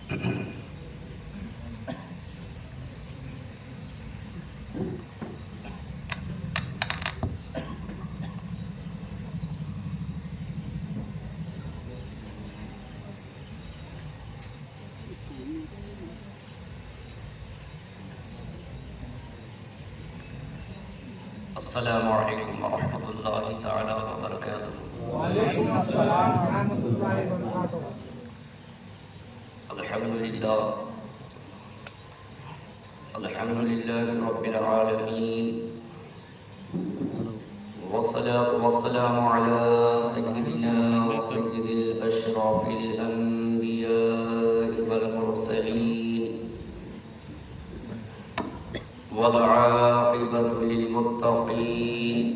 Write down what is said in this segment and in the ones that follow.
السلام علیکم ورحمۃ اللہ تعالی وبرکاتہ۔ وعلیکم السلام ورحمۃ اللہ وبرکاتہ۔ الحمدللہ الحمدللہ رب العالمین، والصلاة والسلام على سيدنا وسيد الأشراف الأنبياء والمرسلين، والعاقبة للمتقين،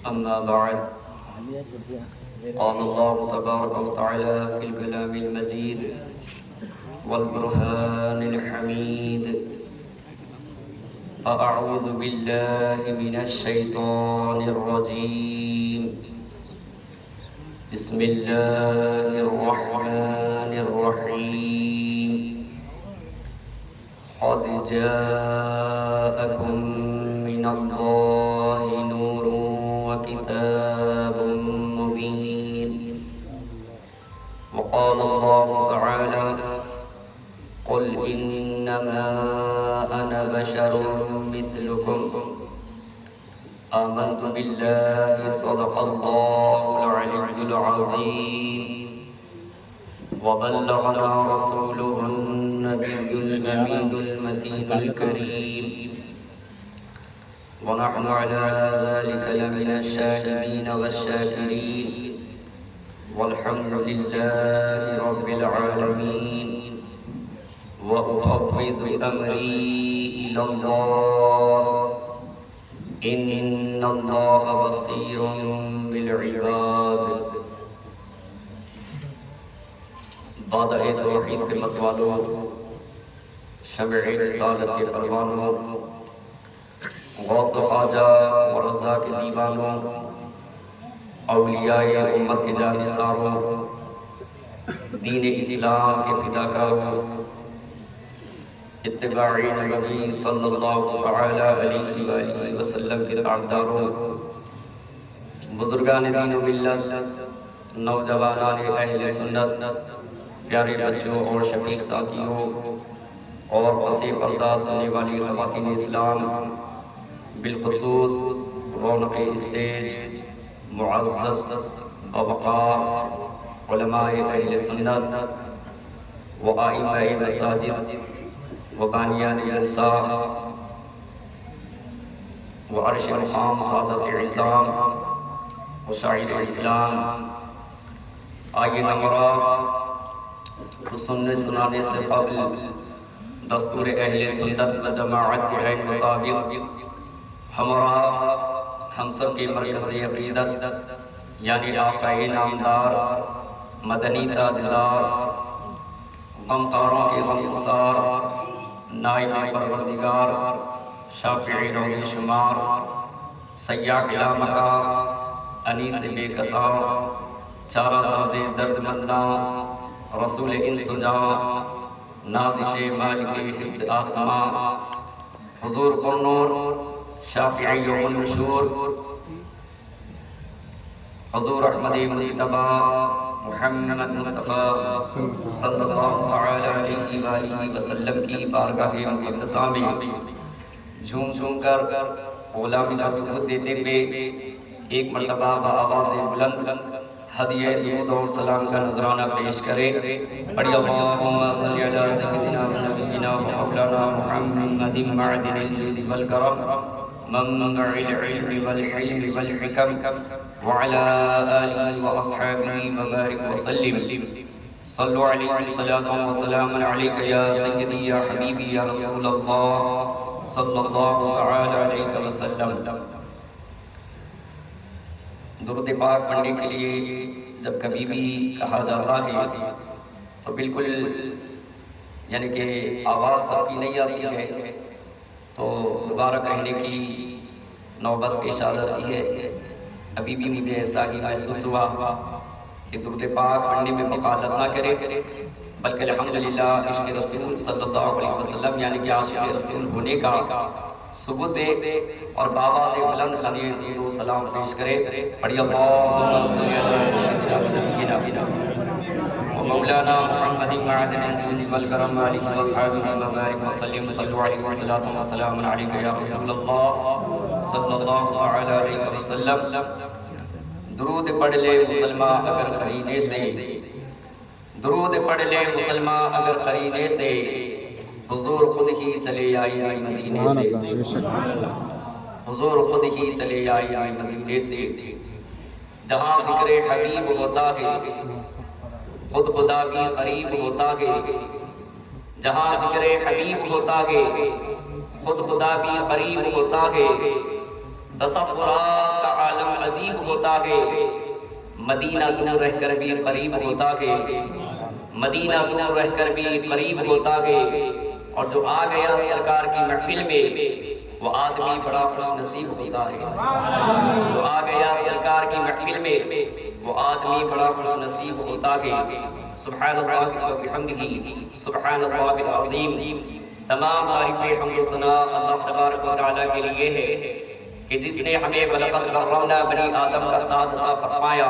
أما بعد، قال الله تبارك وتعالى في الكلام المجيد والبرهان الحميد: أعوذ بالله من الشيطان الرجيم، بسم الله الرحمن الرحيم، قد جاءكم من الله نور وكتاب مبين. وقال الله تعالى: قل إنما أنا بشر مثلكم آمنت بالله صدق الله العلي العظيم وبلغنا رسوله النبي الأمين المتين الكريم ونحن على ذلك لمن الشاهدين والشاكرين والحمد لله رب العالمين. وأفوض أمري إلى الله إن الله بصير بالعباد. بعد توحید خدمت والوں، شمع رسالت کے پروانوں، غوث و خواجہ و رضا کے دیوانوں، اولیاء امت کے جانثاروں، دین اسلام کے فداکاروں، اتباعی نبی صلی اللہ تعالی علیہ وآلہ وسلم کے تابعداروں، بزرگان دین و ملت، نوجوانان اہل سنت، پیارے بچوں اور شفیق ساتھیوں، اور پس پردہ سننے والی خواتین اسلام، بالخصوص رونق اسٹیج، معزز باوقار علماء اہل سنت و ائمہ مساجد و بانیان جلسہ و عرش مقام سعادت عظام و شاعر اسلام، آئیے ہمارا تو سننے سنانے سے قبل دستور اہل سنت و جماعت کے عین مطابق ہمارا ہم سب کی مرکزی عقیدت یعنی آقائے نامدار، مدنی تاجدار، غمخواروں کے غمگسار، نائب پروردگار، شافعی روز شمار، سیاح لامکار، انیس بے قصار، چارہ ساز درد منداں، رسول انس و جاں، نازش مالک حفظ آسماں، حضور قنور شافعی النشور، حضور احمد مجتبی محمد مصطفیٰ صلی اللہ علیہ وآلہ وسلم کی بارگاہ مقدسہ میں جھوم جھوم کر غلامی کا ثبوت دیتے ہوئے ایک مرتبہ بآواز بلند ہدیہ درود اور سلام کا نذرانہ پیش کرے. پڑھی اللہم صلی علی سیدنا و نبینا و مولانا محمد معدن الجود والکرم منبع العلم والحلم والحکم وعلى آلہ واصحابہ وبارک وسلم. صلو علیہ صلاۃ و سلام علیک یا سیدی یا حبیبی یا رسول اللہ صلی اللہ تعالی علیہ وسلم. درود پاک پڑھنے کے لیے جب کبھی بھی کہا جاتا ہے تو بالکل یعنی کہ آواز سب کی نہیں آتی ہے، تو دوبارہ کہنے کی نوبت پیش آ جاتی ہے. ابھی بھی مجھے ایسا ہی محسوس ہوا کہ درود پاک پڑھنے میں بقالت نہ کرے بلکہ الحمدللہ عشق رسول صلی اللہ علیہ وسلم یعنی کہ عاشق رسول ہونے کا ثبوت دے اور بابا دے بلند خدیر درود و سلام پیش کرے. پڑھی اللہم صلی علی سیدنا مولانا محمد معدن الجود والکرم علیہ وصحابہ وبارک وسلم صلوا علیہ وسلم وسلام علیک یا رسول اللہ صلی اللہ علیہ وسلم. درود پڑھ لے مسلمان اگر قرینے سے، درود پڑھ لے مسلمان اگر قرینے سے، حضور خود ہی چلے آئی مدینے سے، حضور خود ہی چلے آئی مدینے سے. جہاں ذکر حبیب ہوتا ہے خود خدا بھی قریب ہوتا ہے، جہاں ذکر حبیب ہوتا ہے خود خدا بھی قریب ہوتا ہے. تصورات کا عالم عجیب ہوتا ہے، مدینہ دور رہ کر بھی قریب ہوتا ہے، مدینہ دور رہ کر بھی قریب ہوتا ہے. اور جو آ گیا سرکار کی محفل میں وہ آدمی بڑا خوش نصیب ہوتا ہے، جو آ گیا سرکار کی محفل میں وہ آدمی بڑا خوش نصیب ہوتا ہے. سبحان اللہ و بحمدہ سبحان اللہ العظیم. تمام تعریفیں حمد و ثنا اللہ تبارک و تعالیٰ کے لیے ہے کہ جس نے ہمیں وَلَقَدْ كَرَّمْنَا بَنِي آدم کا تاج عطا فرمایا.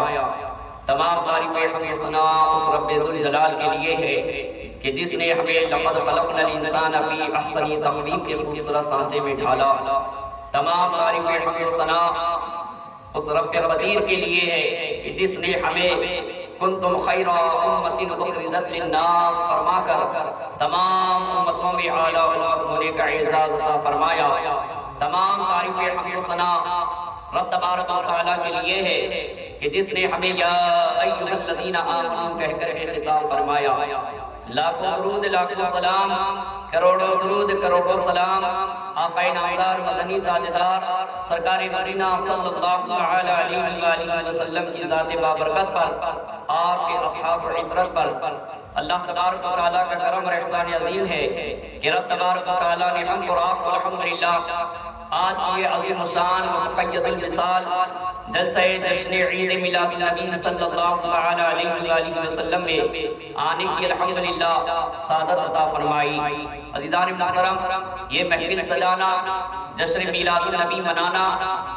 تمام تعریفیں حمد و ثنا اس رب ذوالجلال کے لیے ہے کہ جس نے ہمیں لَقَدْ خَلَقْنَا الْإِنسَانَ فِي أَحْسَنِ تَقْوِيمٍ کے خوبصورت سانچے میں ڈھالا. تمام تعریفیں حمد و ثنا اس رب قدیر کے لیے ہے کہ جس نے ہمیں کنتم خیر امت اخرجت للناس فرما کر تمام امتوں میں اعلیٰ امت ہونے کا اعزاز عطا فرمایا. تمام تعریفیں حمد و ثنا رب تبارک و تعالیٰ کے لیے ہے کہ جس نے ہمیں یا ایھا الذین آمنوا کہہ کر خطاب فرمایا. لاکھوں درود لاکھوں سلام، کروڑوں درود کروڑوں سلام آقا نامدار مدنی تاجدار سرکار مدینہ صلی اللہ علیہ وسلم کی ذات بابرکت پر، آپ کے اصحاب و عطرت پر. اللہ تبارک و تعالیٰ کا کرم اور احسان عظیم ہے کہ رب تبارک و تعالیٰ نے ہم اور آپ کو الحمدللہ آج یہ عظیم الشان و مقید الوصال جلسہ جشن عید میلاد النبی صلی اللہ علیہ وسلم میں آنے کی الحمدللہ سعادت عطا فرمائی. عزیزان محترم، یہ محفل سجانا، جشن میلاد النبی منانا،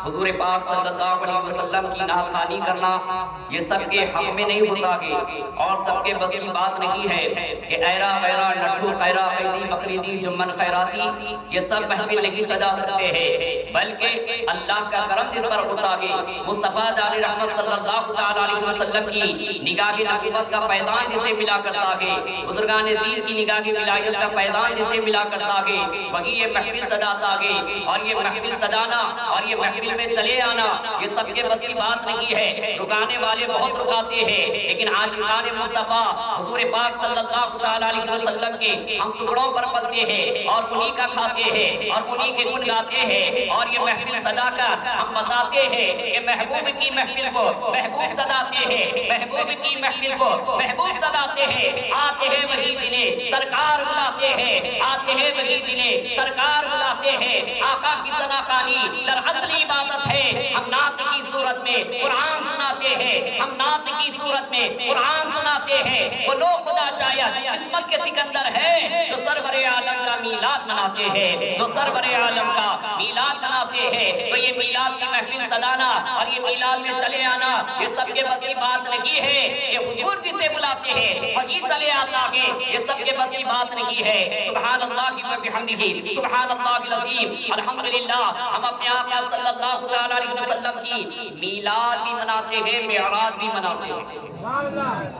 حضور پاک صلی اللہ علیہ وسلم کی نعت خوانی کرنا، یہ سب کے حق میں نہیں ہوتا ہے اور سب کے بس کی بات نہیں ہے کہ ایرا غیرہ نٹھو خیرہ خیری مخریدی جمن خیراتی یہ سب محفل نہیں سجا سکتے ہیں، بلکہ اللہ کا کرم جس پر ہوتا ہے. مصطفیٰ جان رحمت صلی اللہ علیہ وسلم کی نگاہ نبوت کا پیدان جسے ملا کرتا ہے، بزرگان دین کی نگاہ ولایت کا پیدان جسے ملا کرتا ہے، وہی یہ محفل سجاتا ہے. اور یہ محفل سجانا اور یہ محفل میں چلے آنا یہ سب کے بس کی بات نہیں ہے. رکانے والے بہت رکاتے ہیں، لیکن عاشقان مصطفیٰ حضور پاک صلی اللہ علیہ وسلم کے ہم ٹکڑوں پر پلتے ہیں اور انہی کا کھاتے ہیں اور انہی کے گن گاتے ہیں. اور یہ محفل سجا کر ہم بتاتے ہیں کہ محبوب کی محفل کو محبوب سجاتے ہیں، محبوب کی محفل کو محبوب سجاتے ہیں. آتے ہیں وہی دنے سرکار بلاتے ہیں، آتے ہیں وہی دنے سرکار بلاتے ہیں. آقا کی ثنا خوانی در اصل عبادت ہے. ہم نعت کی صورت میں قرآن سناتے ہیں، ہم نعت کی صورت میں قرآن سناتے ہیں. وہ لوگ خدا شاید قسمت کے سکندر ہے جو سرور عالم کا میلاد مناتے ہیں، جو سرور عالم کا میلاد مناتے ہیں. تو یہ میلاد کی محفل سجانا اور یہ میلاد میں چلے آنا یہ سب کے بس کی بات نہیں ہے کہ حضور جسے بلاتے ہیں وہی چلے آتا ہے، یہ سب کے بس کی بات نہیں ہے. سبحان اللہ و بحمدہ سبحان اللہ العظیم. الحمدللہ ہم اپنے آقا صلی اللہ علیہ وسلم کی میلاد بھی مناتے ہیں، معراج بھی مناتے ہیں.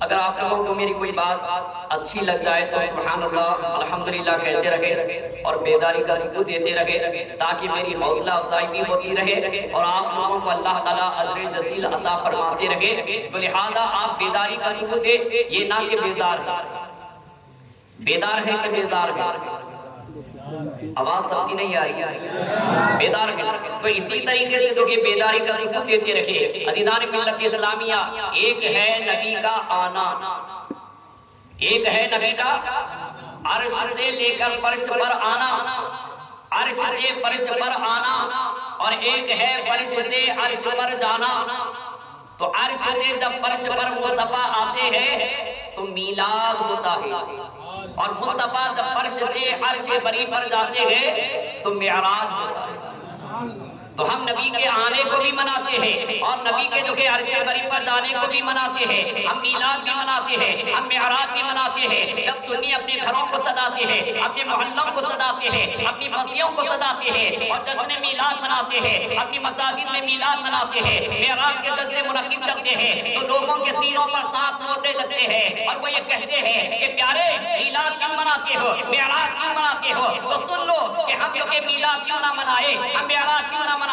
اگر آپ لوگوں کو میری کوئی بات اچھی لگ جائے تو سبحان اللہ الحمدللہ کہتے رہے اور بیداری کا ثبوت دیتے رہے تاکہ میری حوصلہ افزائی بھی ہوتی رہے اور آپ لوگوں کو اللہ تعالیٰ اجر جزیل عطا فرماتے رہے. تو لہذا آپ بیداری کا ثبوت دیں، یہ نہ کہ بیدار ہے کہ بیزار ہے. آواز سمجھی نہیں آ رہی ہے، بیدار ہے. تو اسی طریقے سے جو کہ بیداری کا ثبوت دیتے رکھے. عزیزان ملت اسلامیہ، ایک ہے نبی کا آنا، ایک ہے نبی کا عرش سے لے کر فرش پر آنا، عرش سے فرش پر آنا، اور ایک ہے فرش سے عرش پر جانا. تو عرش سے جب فرش پر مصطفیٰ آتے ہیں تو میلاد ہوتا ہے، اور مصطفیٰ جب فرش سے عرش بری پر جاتے ہیں تو معراج ہوتا ہے۔ تو ہم نبی کے آنے کو بھی مناتے ہیں اور نبی کے جو کہ عرش بری پر جانے کو بھی مناتے ہیں، ہم میلاد بھی مناتے ہیں، ہم معراج بھی مناتے ہیں۔ جب سنی اپنے گھروں کو سجاتے ہیں، اپنے محلوں کو سجاتے ہیں، اپنی بستیوں کو سجاتے ہیں اور جشن میلاد مناتے ہیں، اپنی مساجد میں میلاد مناتے ہیں، معراج کے جلسے منعقد کرتے ہیں، تو لوگوں کے سینوں پر سانپ روتے لگتے ہیں اور وہ یہ کہتے ہیں کہ پیارے میلاد کیوں مناتے ہو، معراج کیوں مناتے ہو؟ تو سن لو کہ ہم جو کہ میلاد کیوں نہ منائے، ہم معراج کیوں نہ منائے،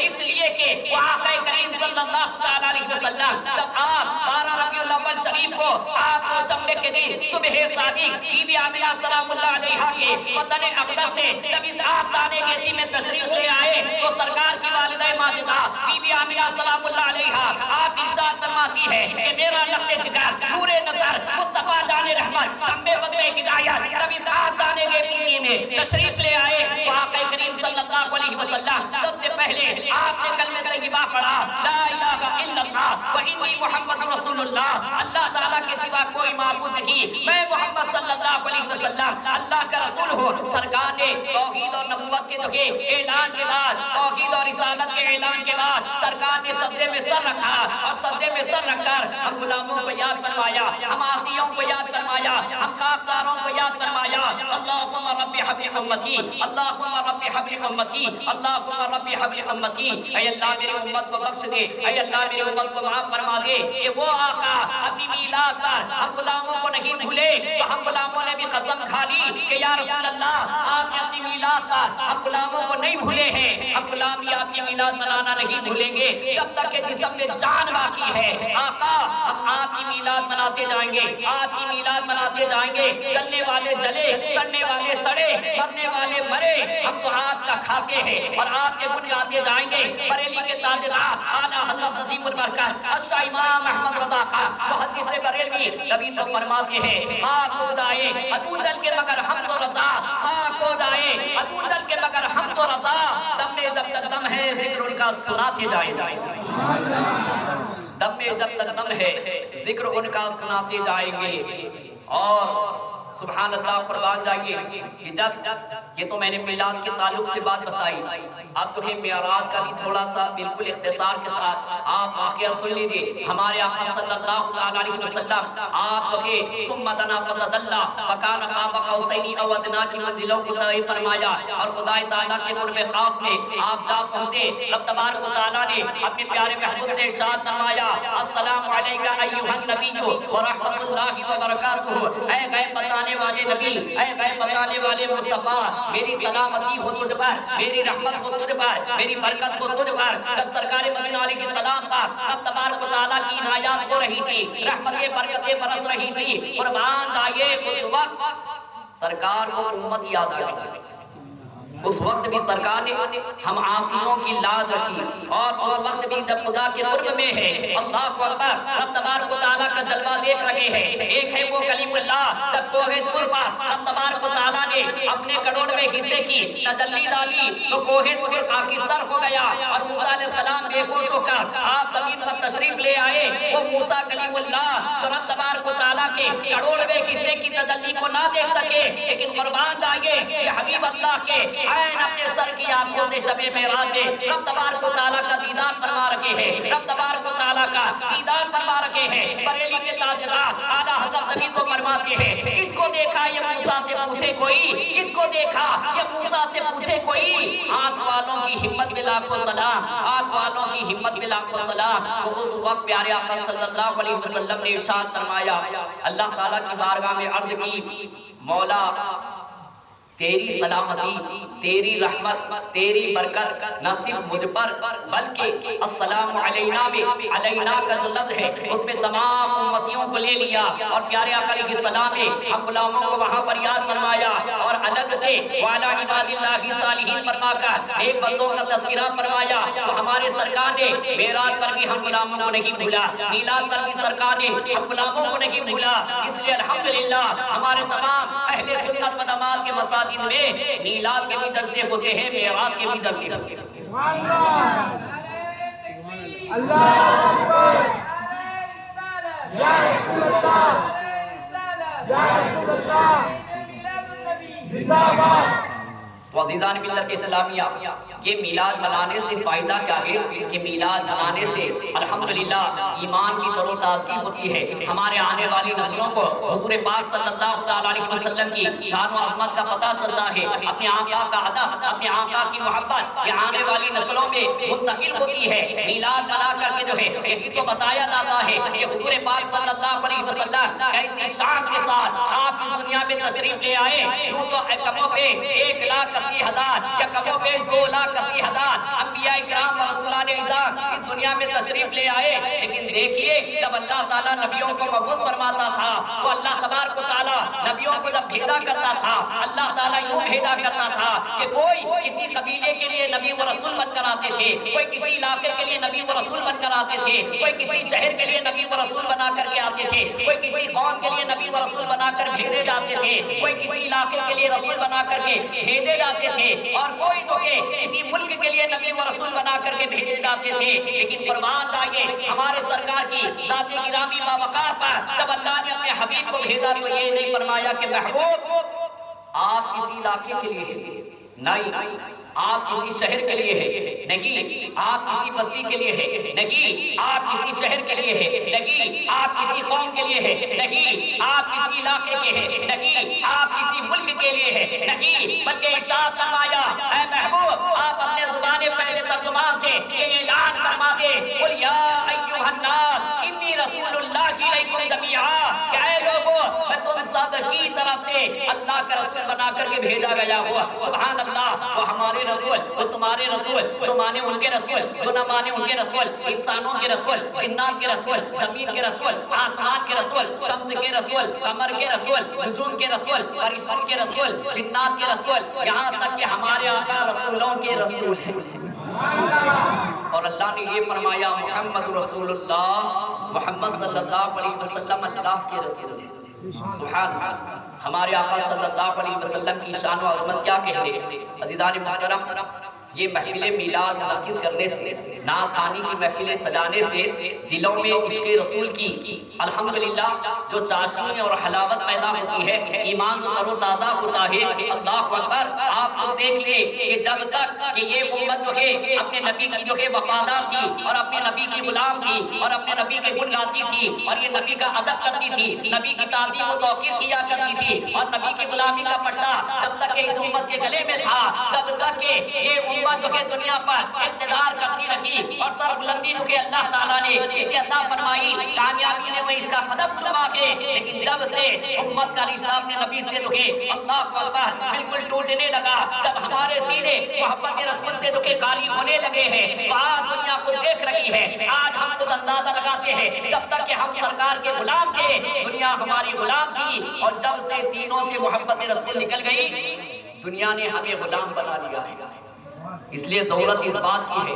اس لیے کہ وہ آقا کریم صلی اللہ علیہ وسلم جب آپ 12 ربیع الاول شریف کو آپ کو جمعے کے دن صبح صادق بی بی آمنہ سلام اللہ علیہا کے وطن اقدس سے جب اس آبدانے گیتی میں تشریف لے آئے تو سرکار کی والدہ ماجدہ بی بی آمنہ سلام اللہ علیہا آپ ارشاد فرماتی ہے کہ میرا لخت جگر نور نظر مصطفیٰ جان رحمت ہمیں بدلے ہدایت جب اس آبدانے گیتی میں تشریف لے آئے تو آقا کریم صلی اللہ علیہ وسلم سب سے پہلے آپ نے کلمہ طیبہ پڑھا، لا الہ الا اللہ و انی محمد رسول اللہ، اللہ تعالیٰ کے سوا کوئی معبود نہیں، میں محمد صلی اللہ علیہ وسلم اللہ کا رسول ہوں۔ سرکار نے توحید اور نبوت کے جو اعلان کے بعد، توحید اور رسالت کے اعلان کے بعد سرکار نے سجدے میں سر رکھا اور سجدے میں سر رکھ کر ہم غلاموں کو یاد فرمایا، ہم عاصیوں کو یاد فرمایا، ہم خاکساروں کو یاد فرمایا، اللہم رب حبل امتی، اللہم رب حبل امتی، اللہم رب حبل امتی، اے اللہ میری امت کو بخش دے، اے اللہ میری امت کو معاف فرما دے۔ کہ وہ آقا اپنی میلاد پر ہم غلاموں کو نہیں بھولے تو ہم غلاموں نے بھی قسم کھا لی کہ یا رسول اللہ آپ نے اپنی میلاد پر ہم غلاموں کو نہیں بھولے ہیں، ہم غلام بھی آپ کی میلاد منانا نہیں بھولیں گے جب تک کہ جسم میں جان باقی ہے۔ آقا ہم آپ کی میلاد مناتے جائیں گے، آپ کی میلاد مناتے جائیں گے، جلنے والے جلے، سڑنے والے سڑے، مرنے والے مرے، ہم تو آپ کا کھاتے ہیں اور آپ کے گن گاتے جائیں گے۔ بریلی کے تاجدار اعلیٰ حضرت عظیم البرکت اشرف امام احمد رضا خان محدث بریلوی نبی تو فرماتے ہیں خاک ہو جائے عدو جل کے مگر ہم تو رضا، خاک ہو جائے عدو جل کے مگر ہم تو رضا، دم میں جب تک دم ہے ذکر ان کا سناتے جائیں گے، دم میں جب تک دم ہے ذکر ان کا سناتے جائیں گے۔ اور سبحان اللہ قربان جائیے کہ جب یہ تو میں نے میلاد کے تعلق سے بات بتائی، اب تمہیں معراج کا بھی تھوڑا سا بالکل اختصار کے ساتھ آپ واقعہ سن لیجیے۔ ہمارے آقا صلی اللہ علیہ وسلم آپ کو ثم دنا فتدلی فکان قاب قوسین او ادنی کی منزلوں کو طے فرمایا اور خدا تعالیٰ کے قرب خاص میں آپ جا پہنچے۔ رب تبارک و تعالیٰ نے اپنے پیارے محبوب سے ارشاد فرمایا السلام علیکہ ایھا النبی ورحمۃ اللہ وبرکاتہ، اے غیب بتانے والے نبی، اے غیب بتانے والے مصطفیٰ، میری سلامتی ہو تجھ پر، میری رحمت ہو تجھ پر، میری برکت ہو تجھ پر۔ جب سرکار مدینہ علیہ السلام پر رب تبارک و تعالیٰ کی عنایات ہو رہی تھی، رحمتیں برکتیں برس رہی تھی، قربان جائیے اس وقت سرکار کو امت یاد آ گئی۔ اس وقت بھی سرکار نے ہم عاصیوں کی لاج رکھی، اور اس وقت بھی جب خدا کے قرب میں ہے اللہ اکبر رب تبارک و تعالیٰ کا جلوہ دیکھ رہے ہیں۔ ایک ہے وہ کلیم اللہ جب کوہ طور پر رب تبارک و تعالیٰ نے اپنے کروڑویں حصے کی تجلی ڈالی تو کوہ طور خاکستر ہو گیا اور موسیٰ علیہ السلام بے ہوش ہو کر آپ زمین پر تشریف لے آئے۔ وہ موسیٰ کلیم اللہ تو رب تبارک و تعالیٰ کے کروڑویں حصے کی تجلی کو نہ دیکھ سکے، لیکن قربان جائیے کہ حبیب اللہ کے عین اپنے سر کی آنکھوں سے شب معراج میں رب تبارک و تعالیٰ کا دیدار فرما رکھے ہیں، رب تبارک و تعالیٰ کا دیدار فرما رکھے ہیں۔ بریلی کے تاجدار اعلیٰ حضرت نبی کو فرماتے ہیں اس کو دیکھا یہ موسیٰ سے پوچھے کوئی، اس کو دیکھا یہ موسیٰ سے پوچھے کوئی، آنکھ والوں کی ہمت میں لاکھوں سلام، آنکھ والوں کی ہمت میں لاکھوں سلام۔ تو اس وقت پیارے آقا صلی اللہ علیہ وسلم نے ارشاد فرمایا، اللہ تعالیٰ کی بارگاہ میں عرض کی مولا تیری سلامتی، تیری رحمت، تیری برکت نہ صرف مجھ پر بلکہ السلام علینا میں علینا کا جو لفظ ہے اس میں تمام امتیوں کو لے لیا، اور پیارے آقا علیہ السلام نے ہم غلاموں کو وہاں پر یاد فرمایا اور الگ سے وعلی عباد اللہ صالحین فرما کر ایک بندوں کا تذکرہ فرمایا۔ تو ہمارے سرکار نے معراج پر بھی ہم غلاموں کو نہیں بھولا، میلاد پر بھی سرکار نے ہم غلاموں کو نہیں بھولا، اس لیے الحمدللہ ہمارے تمام اہل سنت و جماعت کے مساجد میں میلاد کے بھی جلسے ہوتے ہیں، معراج کے بھی جلسے ہوتے ہیں۔ اللہ اکبر، یا رسول اللہ، یا رسول اللہ زندہ باد۔ وعزیزان ملت اسلامیہ، یہ میلاد منانے سے فائدہ کیا ہے کہ میلاد منانے سے الحمدللہ ایمان کی تر و تازگی ہوتی ہے۔ ہمارے آنے والی نسلوں کو حضور پاک صلی اللہ علیہ وسلم کی شان و عظمت کا پتہ چلتا ہے، اپنے آقا کا ادب، اپنے آقا کی محبت یہ آنے والی نسلوں میں منتقل ہوتی ہے۔ میلاد منا کر کے جو ہے یہی تو بتایا جاتا ہے کہ حضور پاک صلی اللہ علیہ وسلم کیسی شان کے ساتھ آپ اس دنیا میں تشریف لے آئے۔ یوں تو کم و بیش 1,80,000 یا کم و بیش 2,80,000 انبیاء کرام و رسولان اعظام اس دنیا میں تشریف لے آئے، لیکن دیکھیے جب اللہ تعالیٰ نبیوں کو مبعوث فرماتا تھا تو اللہ تبارک و تعالیٰ نبیوں کو جب بھیجا کرتا تھا اللہ تعالیٰ یوں بھیجا کرتا تھا کہ کوئی کسی قبیلے کے لیے نبی و رسول بن کر آتے تھے، کوئی کسی علاقے کے لیے نبی و رسول بن کر آتے تھے، کوئی کسی شہر کے لیے نبی و رسول بنا کر کے آتے تھے، کوئی کسی قوم کے لیے نبی و رسول بنا کر بھیجے جاتے تھے، کوئی کسی علاقے کے لیے رسول بنا کر کے بھیجے جاتے تھے، اور کوئی تو کہ کسی ملک کے لیے نبی و رسول بنا کر کے بھیجے جاتے تھے۔ لیکن فرمان آئے ہمارے سرکار کی ذات گرامی باوقار پر جب اللہ نے اپنے حبیب کو بھیجا تو یہ نہیں فرمایا کہ محبوب آپ کسی علاقے کے لیے ہیں، نہیں آپ کسی شہر کے لیے ہیں، نہیں آپ کسی بستی کے لیے ہیں، نہیں آپ کسی شہر کے لیے ہیں، نہیں آپ کسی قوم کے لیے ہیں، نہیں آپ کسی علاقے کے ہیں، نہیں آپ کسی ملک کے لیے ہیں، نہیں بلکہ ارشاد فرمایا اے محبوب آپ اپنے زبان پہلے ترجمان سے یہ اعلان فرما دے قل یا ایھا الناس انی رسول اللہ الیکم جمیعا کہ اے لوگو میں تم سب کی طرف سے اللہ کا رسول بنا کر کے بھیجا گیا ہوا۔ سبحان اللہ، وہ ہمارے رسول، وہ تمہارے رسول، جو مانے ان کے رسول، جو نہ مانے ان کے رسول، انسانوں کے رسول، جنات کے رسول، زمین کے رسول، آسمان کے رسول، شمس کے رسول، قمر کے رسول، نجوم کے رسول، فرشتوں کے رسول، جنات کے رسول، یہاں تک کہ ہمارے آقا رسولوں کے رسول ہیں۔ اور اللہ نے یہ فرمایا محمد رسول اللہ، محمد صلی اللہ علیہ وسلم اللہ کے رسول ہیں۔ سبحان اللہ، ہمارے آقا صلی اللہ علیہ وسلم کی شان و عظمت کیا کہتے۔ عزیزان محترم، یہ محفل میلاد منعقد کرنے سے، نعت خوانی کی محفلیں سجانے سے دلوں میں عشق رسول کی الحمدللہ جو چاشنی اور حلاوت پیدا ہوتی ہے، ایمان تو تر و تازہ ہوتا ہے۔ اللہ اکبر، آپ کو دیکھ لیں کہ جب تک کہ یہ امت جو ہے اپنے نبی کی جو ہے وفادار تھی اور اپنے نبی کی غلام تھی اور اپنے نبی کے گن گاتی تھی اور یہ نبی کا ادب کرتی تھی، نبی کی تعظیم و توقیر کیا کرتی تھی اور نبی کی غلامی کا پٹا جب تک کہ اس امت کے گلے میں تھا، جب تک کہ یہ امت جو کہ دنیا پر اقتدار کرتی رہی اور سر بلندی جو کہ اللہ تعالیٰ نے اسے عطا فرمائی، کامیابی نے وہ اس کا قدم چوما کے، لیکن جب سے امت کا رشتہ اپنے نبی سے جو کہ اللہ اکبر بالکل ٹوٹنے لگا، جب ہمارے سینے محبت رسول سے جو کہ خالی ہونے لگے ہیں، تو آج دنیا کو دیکھ رہی ہے، آج ہم خود اندازہ لگاتے ہیں جب تک کہ ہم سرکار کے غلام تھے دنیا ہماری غلام تھی، اور جب سے سینوں سے محبت رسول نکل گئی دنیا نے ہمیں غلام بنا لیا ہے۔ اس لیے ضرورت اس بات کی ہے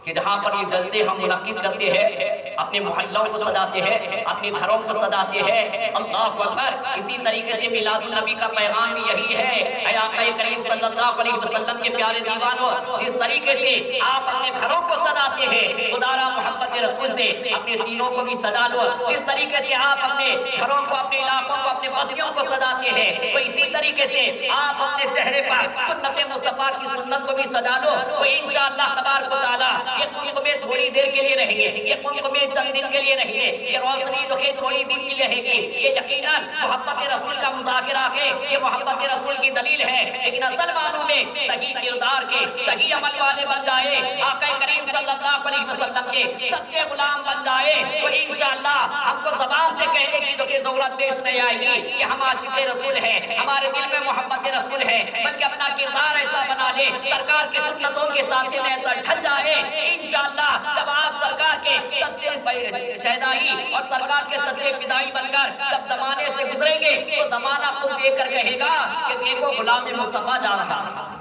کہ جہاں پر یہ جلسے ہم منعقد کرتے ہیں، اپنے محلوں کو سجاتے ہیں، اپنے گھروں کو سجاتے ہیں، اللہ اکبر، اسی طریقے سے میلاد النبی کا پیغام بھی یہی ہے۔ اے آقا کریم صلی اللہ علیہ وسلم کے پیارے دیوانوں، جس طریقے سے آپ اپنے گھروں کو سجاتے ہیں، خدا را محبت رسول سے اپنے سینوں کو بھی سجا لو۔ جس طریقے سے آپ اپنے گھروں کو، اپنے علاقوں کو، اپنے بستیوں کو سجاتے ہیں، تو اسی طریقے سے آپ اپنے چہرے پر سنت مصطفیٰ کی سنت کو بھی سجا لو، تو انشاءاللہ تبارک و تعالیٰ یہ ملک میں تھوڑی دیر کے لیے رہیں گے، یہ ملک میں چند دن کے لیے رہیں گے، یہ روشنی تو کہ تھوڑی دن کے لیے رہے گی، یہ یقیناً محبت رسول کا مذاکرہ ہے، یہ محبت رسول کی دلیل ہے، لیکن اصل معنوں میں صحیح کردار کے صحیح عمل والے بن جائے، آقا کریم صلی اللہ علیہ وسلم کے سچے غلام بن جائے، تو انشاءاللہ ہم کو زبان سے کہنے کی تو کہ ضرورت پیش نہیں آئے گی کہ ہم عاشق رسول ہیں، ہمارے دل میں محبت رسول ہے، بلکہ اپنا کردار ایسا بنا لے، سرکار کے سنتوں کے ساتھ میں ایسا ڈھل جائے، انشاءاللہ جب آپ سرکار کے سچے شہدائی اور سرکار کے سچے فدائی بن کر جب زمانے سے گزریں گے تو زمانہ خود دیکھ کر کہے گا کہ دیکھو غلام مصطفیٰ جا رہا ہے۔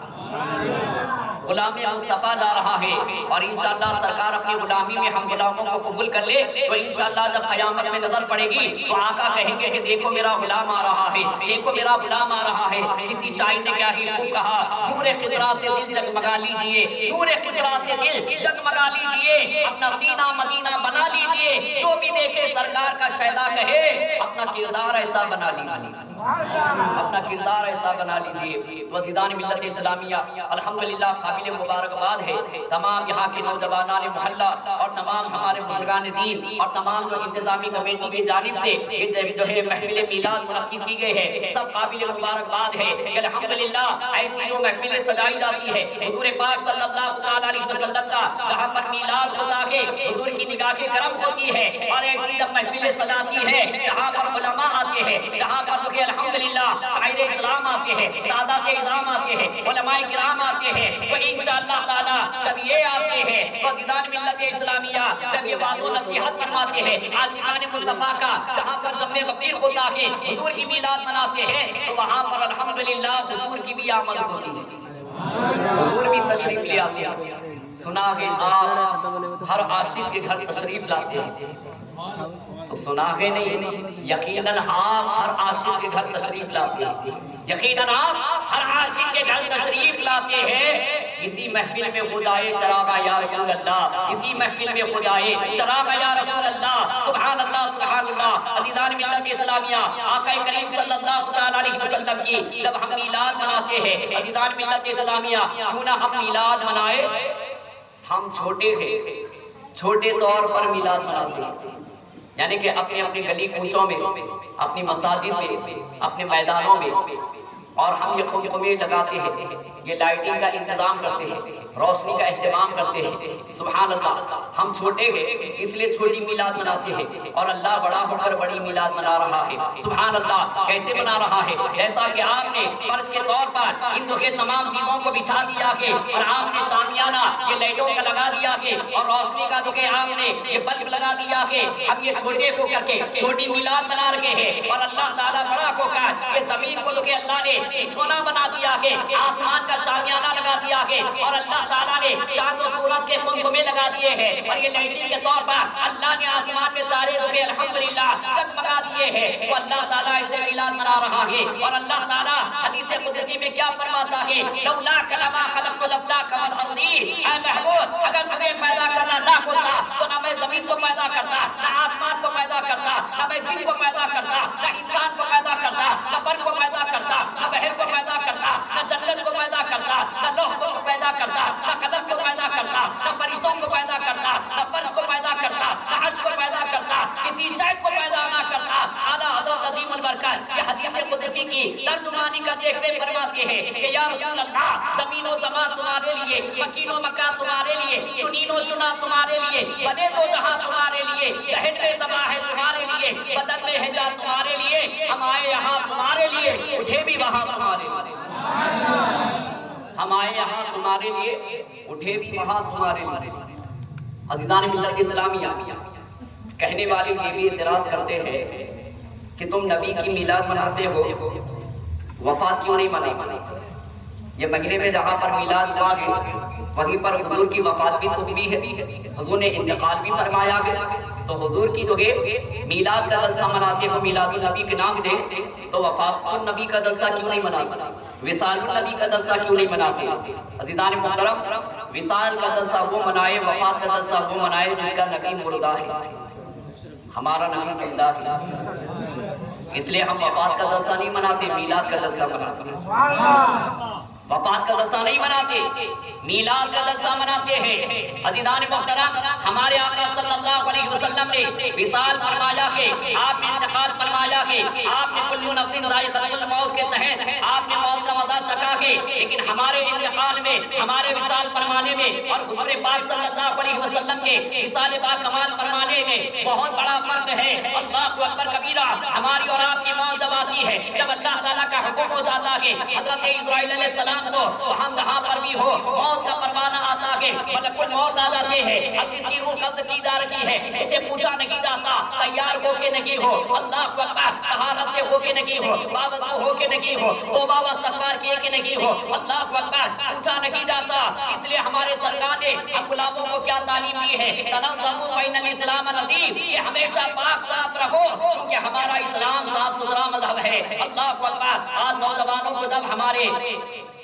غلام مصطفیٰ لا رہا ہے، اور انشاءاللہ سرکار اپنی غلامی میں ہم غلاموں کو قبول کر لے تو انشاءاللہ جب قیامت میں نظر پڑے گی تو آقا کہیں گے کہ دیکھو میرا غلام آ رہا ہے، دیکھو میرا غلام آ رہا ہے۔ کسی شاعر نے کیا ہی خوب کہا، نور خضرا سے دل جگمگا لیجئے، نور خضرا سے دل جگمگا لیجئے، اپنا سینہ مدینہ بنا لیجئے، جو بھی دیکھے سرکار کا شہدا کہے اپنا کردار ایسا بنا لیجئے، اپنا کردار ایسا بنا لیجئے۔ وزیدان ملت اسلامیہ الحمدللہ قابل مبارکباد ہے تمام یہاں کے نوجوانان محلہ اور تمام ہمارے بزرگان دین اور تمام جو انتظامی کمیٹی کی جانب سے یہ جو ہے محفل میلاد منعقد کی گئی ہے، سب قابل مبارکباد ہے کہ الحمدللہ ایسی جو محفلیں سجائی جاتی ہے حضور پاک صلی اللہ علیہ وسلم کا جہاں پر میلاد ہوتا ہے حضور کی نگاہ کرم ہوتی ہے، اور ایسی جب محفلیں سجاتی ہے جہاں پر علماء آتے ہیں، جہاں پر جو کہ الحمدللہ شاعر اسلام آتے ہیں، سادات اعظام آتے ہیں، علماء کرام آتے ہیں، تو انشاءاللہ تعالی جب یہ آتے ہیں وزیدان ملت اسلامیہ جب یہ وعظ و نصیحت فرماتے ہیں عاشقان مصطفیٰ کا جہاں پر جب غفیر ہوتا ہے حضور کی میلاد مناتے ہیں تو وہاں پر الحمدللہ حضور کی بھی آمد ہوتی ہے، حضور بھی تشریف لے آتے ہیں۔ سنا ہے آپ ہر عاشق کے گھر تشریف لاتے ہیں، تو سنا ہے نہیں، یقیناً آپ ہر عاشق کے گھر تشریف لاتے ہیں، یقیناً آپ ہر عاشق کے گھر تشریف لاتے ہیں۔ اسی محفل میں ہو جائے چراغا یا رسول اللہ، اسی محفل میں ہو جائے چراغا یا رسول اللہ، سبحان اللہ سبحان اللہ۔ عزیزان ملت اسلامیہ آقا کریم صلی اللہ علیہ وسلم کی جب ہم میلاد مناتے ہیں عزیزان ملت اسلامیہ کیوں نہ ہم میلاد منائے، ہم چھوٹے ہیں، چھوٹے طور پر میلاد مناتے ہیں، یعنی کہ اپنے اپنے گلی کوچوں میں، اپنی مساجد میں، اپنے میدانوں میں، اور ہم یہ خیمے لگاتے ہیں، یہ لائٹنگ کا انتظام کرتے ہیں، روشنی کا اہتمام کرتے ہیں۔ سبحان اللہ، ہم چھوٹے ہیں اس لیے چھوٹی میلاد مناتے ہیں، اور اللہ بڑا ہو کر بڑی میلاد منا رہا ہے۔ سبحان اللہ، کیسے منا رہا ہے؟ جیسا کہ آپ نے فرض کے طور پر ان کے تمام چیزوں کو بچھا دیا کہ اور آپ نے شامیانہ یہ لائٹوں کا لگا دیا کہ اور روشنی کا جو کہ آپ نے یہ بلب لگا دیا کہ ہم یہ چھوٹے کو کر کے چھوٹی میلاد بنا رہے ہیں، اور اللہ تعالیٰ بڑا ہو کر یہ زمین کو جو کہ اللہ نے چھونا بنا دیا کہ آسمان کا شامیانہ لگا دیا کہ اور اللہ تعالیٰ نے چاند و سورج کے قمقمے لگا دیے ہیں، اور یہ لائٹنگ کے طور پر اللہ نے آسمان میں تارے جو کہ الحمدللہ جگمگا دیے ہیں، وہ اللہ تعالیٰ ایسے میلاد منا رہا ہے۔ اور اللہ تعالیٰ حدیث قدسی میں کیا فرماتا ہے؟ لولا کلمہ خلقت الافلاک والارض، اے محبوب اگر تمہیں پیدا کرنا نہ ہوتا تو نہ میں زمین کو پیدا کرتا، نہ آسمان کو پیدا کرتا، نہ میں جن کو پیدا کرتا، نہ انسان کو پیدا کرتا، نہ بر کو پیدا کرتا، نہ بحر کو پیدا کرتا، نہ جنت کو پیدا کرتا، نہ لوح کو پیدا کرتا، نہ قلم کو پیدا کرتا، نہ فرشتوں کو پیدا کرتا، نہ فرش کو پیدا کرتا، نہ عرش کو پیدا کرتا، کسی شے کو پیدا نہ کرتا۔ اعلیٰ حضرت عظیم البرکت یہ حدیث قدسی کی ترجمانی کرتے ہوئے فرماتے ہیں کہ یا رسول اللہ زمین و زمان تمہارے لیے، مکین و مکان تمہارے لیے، چنین و چنا تمہارے لیے، بنے دو جہاں تمہارے لیے، دہن میں تباہ ہے تمہارے لیے، بدن میں ہے جا تمہارے لیے، ہم آئے یہاں تمہارے لیے، اٹھے بھی وہاں تمہارے لیے، ہم آئے یہاں تمہارے لیے، اٹھے بھی وہاں تمہارے لیے۔ عزیزان ملت اسلامیہ کہنے والے یہ بھی اعتراض کرتے ہیں کہ تم نبی کی میلاد مناتے ہو، وفات کیوں نہیں مناتے؟ یہ مہینے میں جہاں پر میلاد ہوا ہے وہیں پر حضور کی وفات بھی تو ہوئی ہے، حضور نے انتقال بھی فرمایا ہے، تو حضور کی جو میلاد کا جلسہ مناتے ہو میلاد النبی کے نام سے، تو وفات النبی کا جلسہ کیوں نہیں مناتے؟ وصال النبی کا جلسہ کیوں نہیں مناتے؟ عزیزان محترم، وصال کا جلسہ وہ منائے، وفات کا جلسہ وہ منائے جس کا نبی مردہ ہے، ہمارا نبی زندہ ہے، اس لیے ہم وفات کا جلسہ نہیں مناتے، میلاد کا جلسہ مناتے ہیں۔ وفات کا جلسہ نہیں مناتے، میلاد کا جلسہ مناتے ہیں۔ عزیزان محترم، ہمارے آقا صلی اللہ علیہ وسلم نے وصال فرمایا کہ آپ نے انتقال فرمایا کہ آپ نے کل نفس ذائقۃ الموت کے تحت آپ نے موت کا مزہ چکھا کہ لیکن ہمارے انتقال میں، ہمارے وصال فرمانے میں اور حضور پاک صلی اللہ علیہ وسلم کے وصال با کمال فرمانے میں بہت بڑا فرق ہے۔ اللہ اکبر کبیرہ، ہماری اور آپ کی موت جب آتی ہے، جب اللہ تعالیٰ کا حکم ہو جاتا کہ حضرت اسرائیل علیہ السلام کو وہاں جہاں پر بھی ہو موت کا پروانہ آتا کہ ملک الموت آ جاتے ہیں، اب جس کی روح قبض کی جا رہی ہے اسے پوچھا نہیں جاتا تیار ہو کے نہیں ہو، اللہ اکبر، طہارت سے ہو کے نہیں ہو، باوضو ہو کے نہیں ہو، توبہ و استغفار کیے کہ نہیں ہو، اللہ اکبر، پوچھا نہیں جاتا۔ اس لیے ہمارے سرکار نے ہم غلاموں کو کیا تعلیم دی ہے؟ تنظموا فإن الاسلام نظیف، کہ ہمیشہ پاک صاف رہو کیونکہ ہمارا اسلام صاف ستھرا مذہب ہے۔ اللہ اکبر، آج نوجوانوں کو جب ہمارے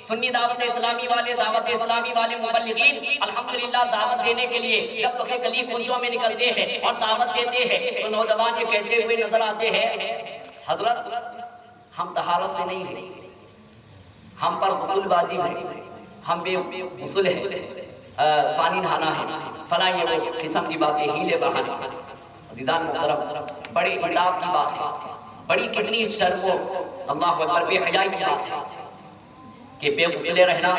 سنی دعوت اسلامی والے، دعوت اسلامی والے مبلغین الحمدللہ دعوت دینے کے لیے جب لوگ گلی کوچوں میں نکلتے ہیں اور دعوت دیتے ہیں تو نوجوان یہ کہتے ہوئے نظر آتے ہیں، حضرت ہم طہارت سے نہیں ہیں، ہم پر غسل واجب ہے، ہم بے غسل ہے، پانی نہانا ہے، فلاں یہ وہ قسم کی باتیں، ہیلے بہانے۔ عزیزان محترم، بڑی عتاب کی بات ہے، بڑی کتنی شرم و اللہ اکبر بے حیائی کی بات ہے کہ بے غسلے رہنا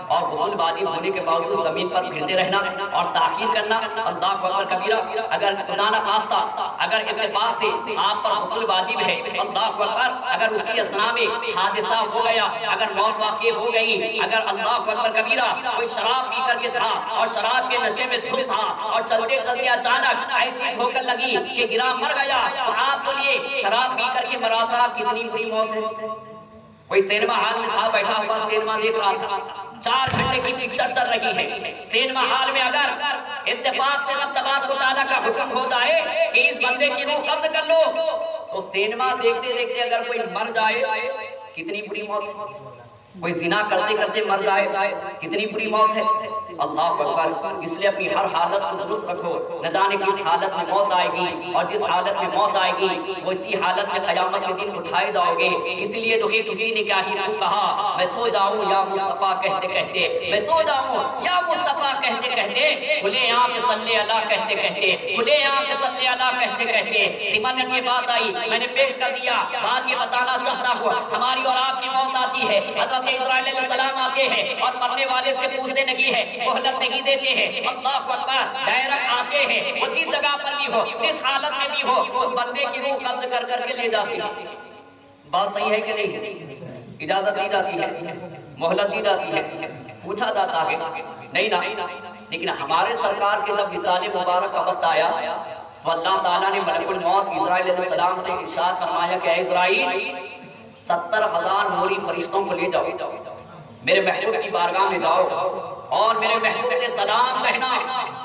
اور غسل واجب ہونے کے باوجود زمین پر پھرتے رہنا اور تاخیر کرنا، اللہ اکبر کبیرہ۔ اگر خدا نہ خواستہ اگر اتفاق سے آپ پر غسل واجب ہے، اللہ اکبر، اگر اسی اثناء میں حادثہ ہو گیا، اگر موت واقع ہو گئی، اگر اللہ اکبر کبیرہ کوئی شراب پی کر کے تھا اور شراب کے نشے میں دھت تھا اور چلتے چلتے اچانک ایسی ٹھوکر لگی کہ گرا مر گیا، تو آپ بولیے شراب پی کر کے مرا تھا، کتنی بری موت ہے۔ کوئی سینما ہال میں تھا، بیٹھا ہوا سینما دیکھ رہا تھا، 4 گھنٹے کی پکچر چل رہی ہے، سینما ہال میں اگر اتفاق سے رب تبارک و تعالیٰ کا حکم ہو جائے کہ اس بندے کی روح قبض کر لو، تو سینما دیکھتے دیکھتے اگر کوئی مر جائے کتنی بری موت ہے۔ کوئی زنا کرتے کرتے مر جائے کتنی بری موت ہے۔ اللہ اکبر، اس لیے اپنی ہر حالت کو درست رکھو، نہ جانے کس حالت میں موت آئے گی، اور جس حالت میں موت آئے گی وہ اسی حالت میں قیامت کے دن اٹھائے جاؤ گے۔ اس لیے تو کہ کسی نے کیا ہی کہا، میں سو جاؤں یا مصطفیٰ کہتے کہتے، میں سو جاؤں یا مصطفیٰ کہتے کہتے، کھلے آنکھ صلی اللہ کہتے کہتے، کھلے آنکھ صلی اللہ کہتے کہتے۔ ذمن میں یہ بات آئی، میں نے پیش کر دیا، بات یہ بتانا چاہتا ہوں، ہماری اور آپ کی موت آتی ہے، حضرت اسرائیل علیہ السلام آتے ہیں اور مرنے والے سے پوچھتے نہیں ہے، مہلت نہیں دیتے ہیں، اللہ اکبر، ڈائریکٹ آتے ہیں، وہ جس جگہ پر بھی ہو، جس حالت میں بھی ہو، اس بندے کی روح قبض کر کر کے لے جاتے ہیں۔ بات صحیح ہے کہ نہیں؟ اجازت دی جاتی ہے، مہلت دی جاتی ہے، پوچھا جاتا ہے نہیں نا۔ لیکن ہمارے سرکار کے جب وصال مبارک کا وقت آیا تو اللہ تعالیٰ نے ملک الموت اسرائیل علیہ السلام سے ارشاد فرمایا کہ اے اسرائیل 70,000 نوری فرشتوں کو لے جاؤ، میرے محبوب کی بارگاہ میں جاؤ اور میرے محبوب سے سلام کہنا،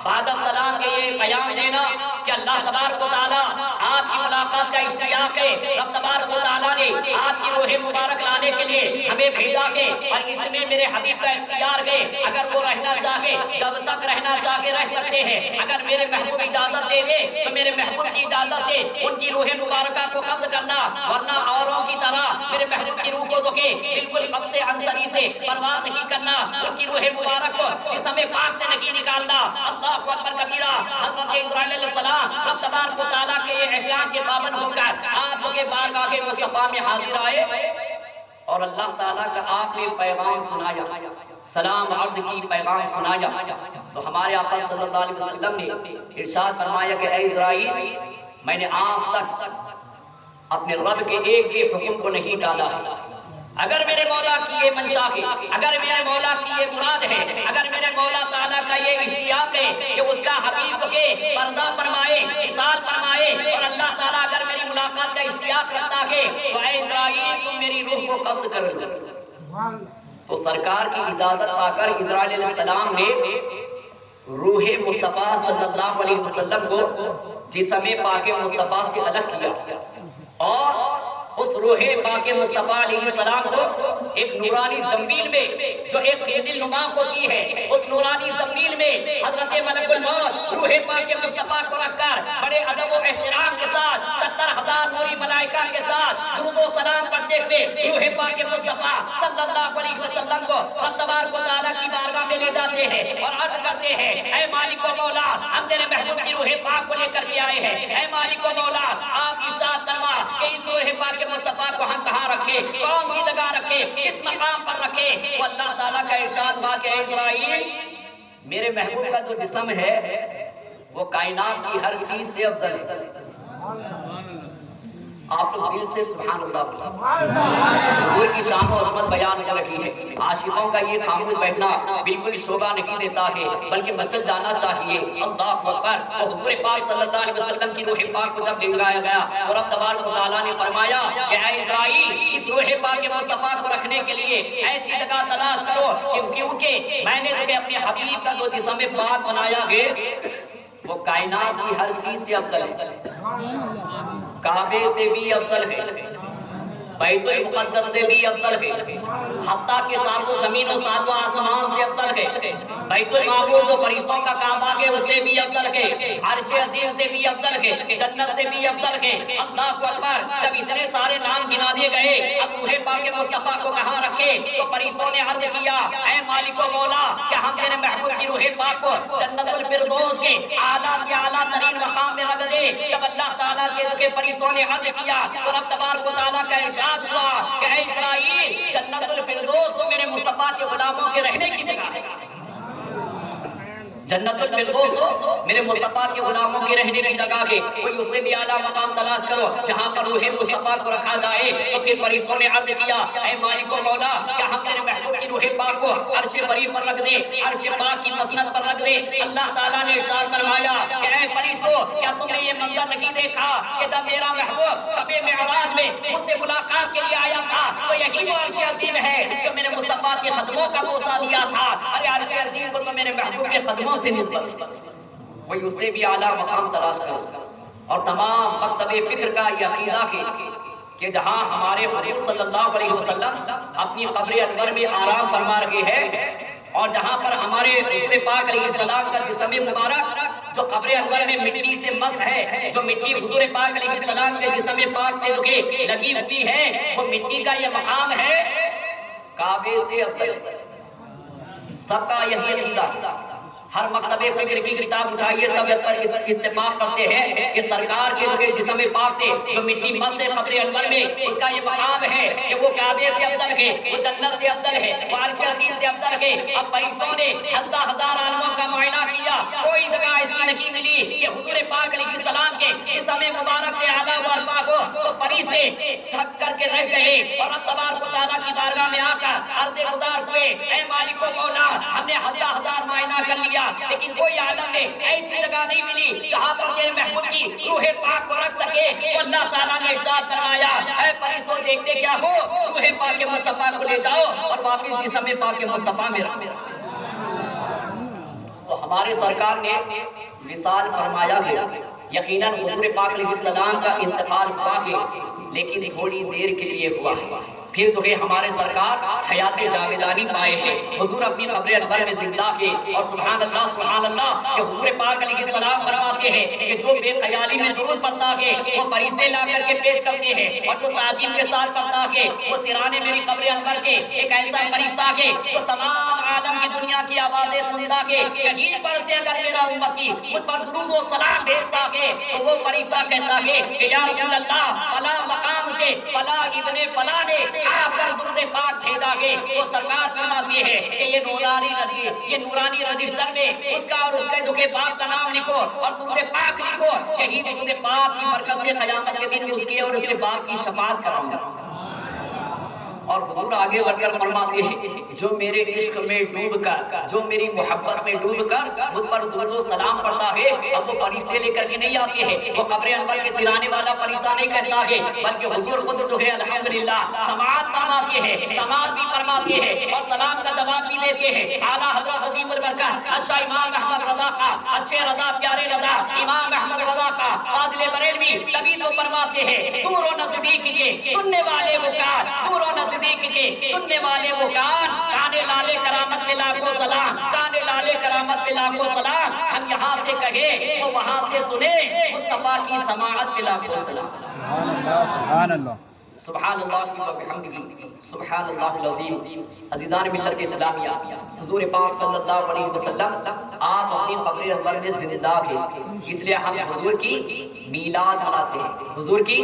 بعد السلام کے یہ پیام دینا کہ اللہ تبارک و تعالیٰ آپ کی ملاقات کا اشتیاق ہے، رب تبارک و تعالیٰ نے آپ کی روح مبارک لانے کے لیے ہمیں بھیجا کے، اور اس میں میرے حبیب کا اختیار ہے، اگر وہ رہنا چاہے جب تک رہنا چاہے رہ سکتے ہیں، اگر میرے محبوب اجازت دے دے تو میرے محبوب کی اجازت سے ان کی روح مبارکہ کو قبض کرنا، ورنہ اوروں کی طرح میرے محبوب کی روح کو تو کہ بالکل قبض عنصری سے پرواز نہیں کرنا، ان کی روح مبارک کو جسم پاک سے نہیں نکالنا۔ اللہ اکبر کبیرہ، حضرت اسرائیل علیہ السلام رب تبارک و تعالیٰ کے احکام کے پابند ہو کر آپ کے بارگاہ مصطفیٰ میں حاضر آئے اور اللہ تعالیٰ کا آپ نے پیغام سنایا، سلام عرض کی پیغام سنایا، تو ہمارے آقا صلی اللہ علیہ وسلم نے ارشاد فرمایا کہ اے اسرائیل، میں نے آج تک اپنے رب کے ایک بھی حکم کو نہیں ٹالا، اگر میرے مولا کی یہ منشا ہے، اگر میرے مولا کی یہ مراد ہے، اگر میرے مولا تعالیٰ کا یہ اشتیاق ہے کہ اس کا حبیب کے پردہ فرمائے، اصال فرمائے، اور اللہ تعالیٰ اگر میری ملاقات کا اشتیاق رکھتا ہے تو اے اسرائیل تم میری روح کو قبض کر لو۔ تو سرکار کی اجازت پا کر اسرائیل علیہ السلام نے روح مصطفیٰ صلی اللہ علیہ وسلم کو جسم پاک مصطفیٰ سے الگ کیا، اور اس روح پاک مصطفیٰ علیہ السلام کو ایک نورانی زنبیل میں جو ایک دل نما ہوتی ہے، اس نورانی زنبیل میں حضرت ملک الموت روح پاک مصطفیٰ کو رکھ کر بڑے ادب و احترام کے ساتھ 70,000 نوری ملائکہ کے ساتھ درود و سلام پڑھتے ہوئے روح پاک مصطفیٰ صلی اللہ علیہ وسلم کو رب تبارک و تعالیٰ کی بارگاہ میں لے جاتے ہیں اور عرض کرتے ہیں اے مالک و مولا، ہم تیرے محبوب کی روح پاک کو لے کر کے آئے ہیں، اے مالک و مولا آپ ارشاد فرما کہ اس روح پاک مصطفیٰ کو ہم کہاں رکھے، کون سی جگہ رکھے، کس مقام پر رکھے؟ وہ اللہ تعالیٰ کا ارشاد ہوا کہ اے اسرائیل، میرے محبوب کا جو جسم ہے وہ کائنات کی ہر چیز سے افضل ہے، آپ لوگ دل سے سبحان اللہ بولیں۔ حضور کی شان و عظمت بیان ہو رہی ہے، عاشقوں کا یہ خاموش بیٹھنا بالکل شوبہ نہیں دیتا ہے بلکہ مچل جانا چاہیے۔ اللہ اکبر۔ اور حضور پاک صلی اللہ علیہ وسلم کی روح پاک کو جب دکھایا گیا اور اب تبارک و تعالیٰ نے فرمایا کہ اے اسرائیل، اس روح پاک مصطفیٰ کو رکھنے کے لیے ایسی جگہ تلاش کرو کیونکہ میں نے تمہیں اپنے حبیب کا جو جسم پاک بنایا ہے وہ کائنات کی ہر چیز سے افضل ہے، کعبے سے بھی افضل ہے، بیت المقدس سے بھی افضل ہے، حتیٰ کہ ساتوں زمین و ساتوں آسمان سے افضل ہے، بیت المعمور جو فرشتوں کا کعبہ ہے اس سے بھی افضل ہے، عرش عظیم سے بھی افضل ہے، جنت سے بھی افضل ہے۔ اللہ اکبر۔ جب اتنے سارے نام گنا دیے گئے، اب روح پاک مصطفیٰ کو کہاں رکھے تو فرشتوں نے عرض کیا اے مالک و مولا کہ ہم تیرے محبوب کی روح پاک کو جنت الفردوس کے اعلیٰ سے اعلیٰ ترین مقام میں رکھ دے۔ جب اللہ تعالیٰ کے فرشتوں نے عرض کیا تو رب تبارک و تعالیٰ کا ارشاد ہوا کہ اے اسرائیل، جنت الفردوس تو میرے مصطفیٰ کے غلاموں کے رہنے کی جگہ ہے، جنت الفردوس تو میرے مصطفیٰ کے غلاموں کے رہنے کی جگہ ہے، کوئی اس سے بھی اعلیٰ مقام تلاش کرو جہاں پر روح مصطفیٰ کو رکھا جائے۔ تو پھر فرشتوں نے عرض کیا اے مالک و مولا کیا ہم تیرے محبوب کی روح پاک کو عرش بری پر رکھ دیں، عرش پاک کی مسند پر رکھ دیں۔ اللہ تعالیٰ نے ارشاد فرمایا کہ اے فرشتوں، کیا تم نے یہ منظر نہیں دیکھا کہ جب میرا محبوب شب معراج میں مجھ سے ملاقات کے لیے آیا تھا تو یہی وہ عرش عظیم ہے جو میرے مصطفیٰ کے قدموں کا بوسہ دیا تھا۔ ارے عرش عظیم کو تو میرے محبوب کے قدموں سے نسبت ہے، وہی اس سے بھی اعلیٰ مقام تلاش کرو۔ اور تمام مکتب فکر کا یہ عقیدہ ہے کہ جہاں ہمارے حضور صلی اللہ علیہ وسلم اپنی قبر انور میں آرام فرما رہے ہیں اور جہاں پر ہمارے حضور پاک علیہ السلام کا جسم مبارک جو قبر انور میں مٹی سے مس ہے، جو مٹی حضور پاک علیہ السلام کے جسم پاک سے لگی ہوتی ہے، وہ مٹی کا یہ مقام ہے کعبے سے افضل ہے۔ سب کا یہی عقیدہ، ہر مکتب فکر کی کتاب اٹھائیے سب پر اتفاق کرتے ہیں کہ سرکار کے جسم پاک سے جو مٹی مس ہے قبر انور میں اس کا یہ مقام ہے کہ وہ کعبے سے افضل ہے، وہ جنت سے افضل ہے، وہ عرش عظیم سے افضل ہے۔ اب فرشتوں نے ہزار عالموں کا معائنہ کیا، کوئی جگہ ایسی نہیں ملی کہ حضور پاک علیہ السلام کے جسم مبارک سے اعلیٰ و ارفع ہو، تو فرشتے تھک کر کے رہ گئے اور رب تبارک و تعالیٰ کی بارگاہ میں آ کر عرض گزار ہوئے اے مالک و مولا ہم نے ہزار معائنہ کر لیا لیکن کوئی عالم میں ایسی جگہ نہیں ملی جہاں پر تیرے محبوب کی روح پاک کو رکھ سکے۔ تو اللہ تعالیٰ نے ارشاد فرمایا اے فرشتوں دیکھتے کیا ہو، روح پاک مصطفیٰ کو لے جاؤ اور واپس جسم پاک مصطفیٰ میں رکھ۔ تو ہمارے سرکار نے وصال فرمایا ہے، یقیناً حضور پاک علیہ السلام کا انتقال ہوا ہے لیکن تھوڑی دیر کے لیے ہوا ہے، پھر تو ہمارے سرکار حیات جاویدانی پائے ہیں، حضور اپنی قبر انور میں زندہ ہے۔ اور سبحان اللہ کہ حضور پاک علیہ السلام فرماتے ہیں کہ جو بے خیالی میں درود پڑھتا ہے وہ فرشتے لا کر کے پیش کرتے ہیں، اور جو تعظیم کے ساتھ پڑھتا ہے وہ سرانے میری قبر انور کے ایک ایسا فرشتہ ہے جو تمام عالم کی دنیا کی آوازیں سنتا ہے۔ کہیں پر سے اگر میرا امتی مجھ پر درود و سلام بھیجتا ہے تو وہ فرشتہ کہتا ہے کہ یا رسول اللہ فلاں مقام سے فلاں ابن فلاں نے آپ پر درود پاک بھیجا ہے۔ وہ سرکار فرماتی ہے کہ یہ نورانی رجسٹر میں اس کا اور اس کے دکھے باپ کا نام لکھو اور درود پاک لکھو، یہی درود پاک کی برکت سے قیامت کے دن اس کے اور اس کے باپ کی شفاعت کراؤں گا۔ اور حضور آگے بڑھ کر فرماتے ہیں جو میرے عشق میں ڈوب کر، جو میری محبت میں ڈوب کر مجھ پر درود و سلام پڑھتا ہے، اب وہ فرشتے لے کر کے نہیں آتے ہیں، وہ قبر انور کے سرانے والا فرشتہ نہیں کہتا ہے بلکہ حضور خود جو ہے الحمدللہ سماعت فرماتے ہیں، سماعت بھی فرماتے ہیں اور سلام کا جواب بھی دیتے ہیں۔ اعلیٰ حضرت عظیم البرکت اچھا امام احمد رضا کا، اچھے رضا پیارے رضا امام احمد رضا کا فاضل بریلوی تبھی تو فرماتے ہیں دور و نزدیک کے سننے والے وہ کار، دور و نزدیک کے سننے والے وہ کان، کانے لالے کرامت پہ لاکھوں سلام، کانے لالے کرامت پہ لاکھوں سلام، ہم یہاں سے کہیں وہ وہاں سے سنے مصطفیٰ کی سماعت پہ لاکھوں سلام۔ سبحان اللہ سبحان اللہ و بحمدہ سبحان اللہ العظیم۔ عزیزان ملت اسلامیہ، حضور پاک صلی اللہ علیہ وسلم آپ اپنی قبر انور میں زندہ ہیں، اس لیے ہم حضور کی میلاد مناتے ہیں، حضور کی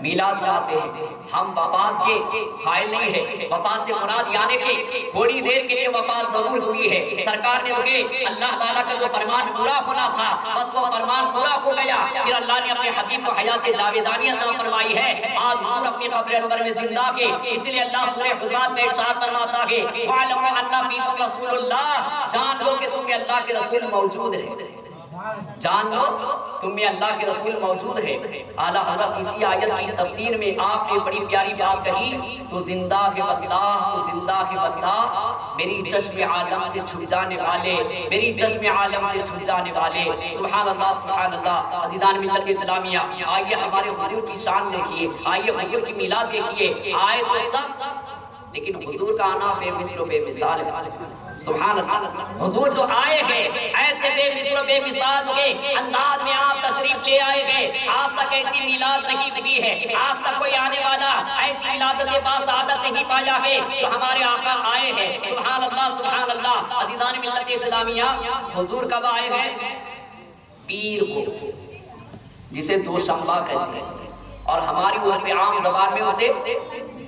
میلاد مناتے ہیں. ہم وفات کے قائل نہیں ہیں. وفات سے مراد یعنی کہ تھوڑی دیر کے لیے وفات ضرور ہوئی ہے. سرکار نے کہ اللہ تعالیٰ کا جو فرمان پورا ہونا تھا بس وہ فرمان پورا ہو گیا. پھر اللہ نے اپنے حبیب کو حیات جاویدانی عطا فرمائی ہے. آج حضور اپنے قبر انور میں زندہ کے، اس لیے اللہ سورہ حجرات میں ارشاد فرماتا ہے وَاعْلَمُوا أَنَّ فِيكُمْ رَسُولُ اللَّهِ، جان لو کہ تم میں اللہ کے رسول موجود ہے. جان لو تم میں اللہ کے رسول موجود ہے. اعلیٰ حضرت اسی آیت کی تفسیر میں آپ نے بڑی پیاری بات کہی، تو زندہ کے بدلہ، تو زندہ کے بدلہ میری چشم عالم سے چھپ جانے والے، میری چشم عالم سے چھپ جانے والے. سبحان اللہ سبحان اللہ. عزیزان ملت اسلامیہ، آئیے ہمارے حضور کی شان دیکھیے، آئیے حضور کی میلاد دیکھیے. آئے تو سب لیکن حضور کا آنا بے مثل و بے مثال ہے. سبحان اللہ. حضور جو آئے ہیں ایسے بے مثل و بے مثال کے انداز میں آپ تشریف لے آئے گئے. آج تک ایسی میلاد نہیں ہوئی ہے، آج تک کوئی آنے والا ایسی میلاد کے پاس عادت نہیں پایا ہے جو ہمارے آقا آئے ہیں. سبحان اللہ سبحان اللہ. عزیزان ملت اسلامیہ، حضور کب آئے ہیں؟ پیر کو، جسے دوشنبہ کہتے ہیں، اور ہماری عرف عام زبان میں اسے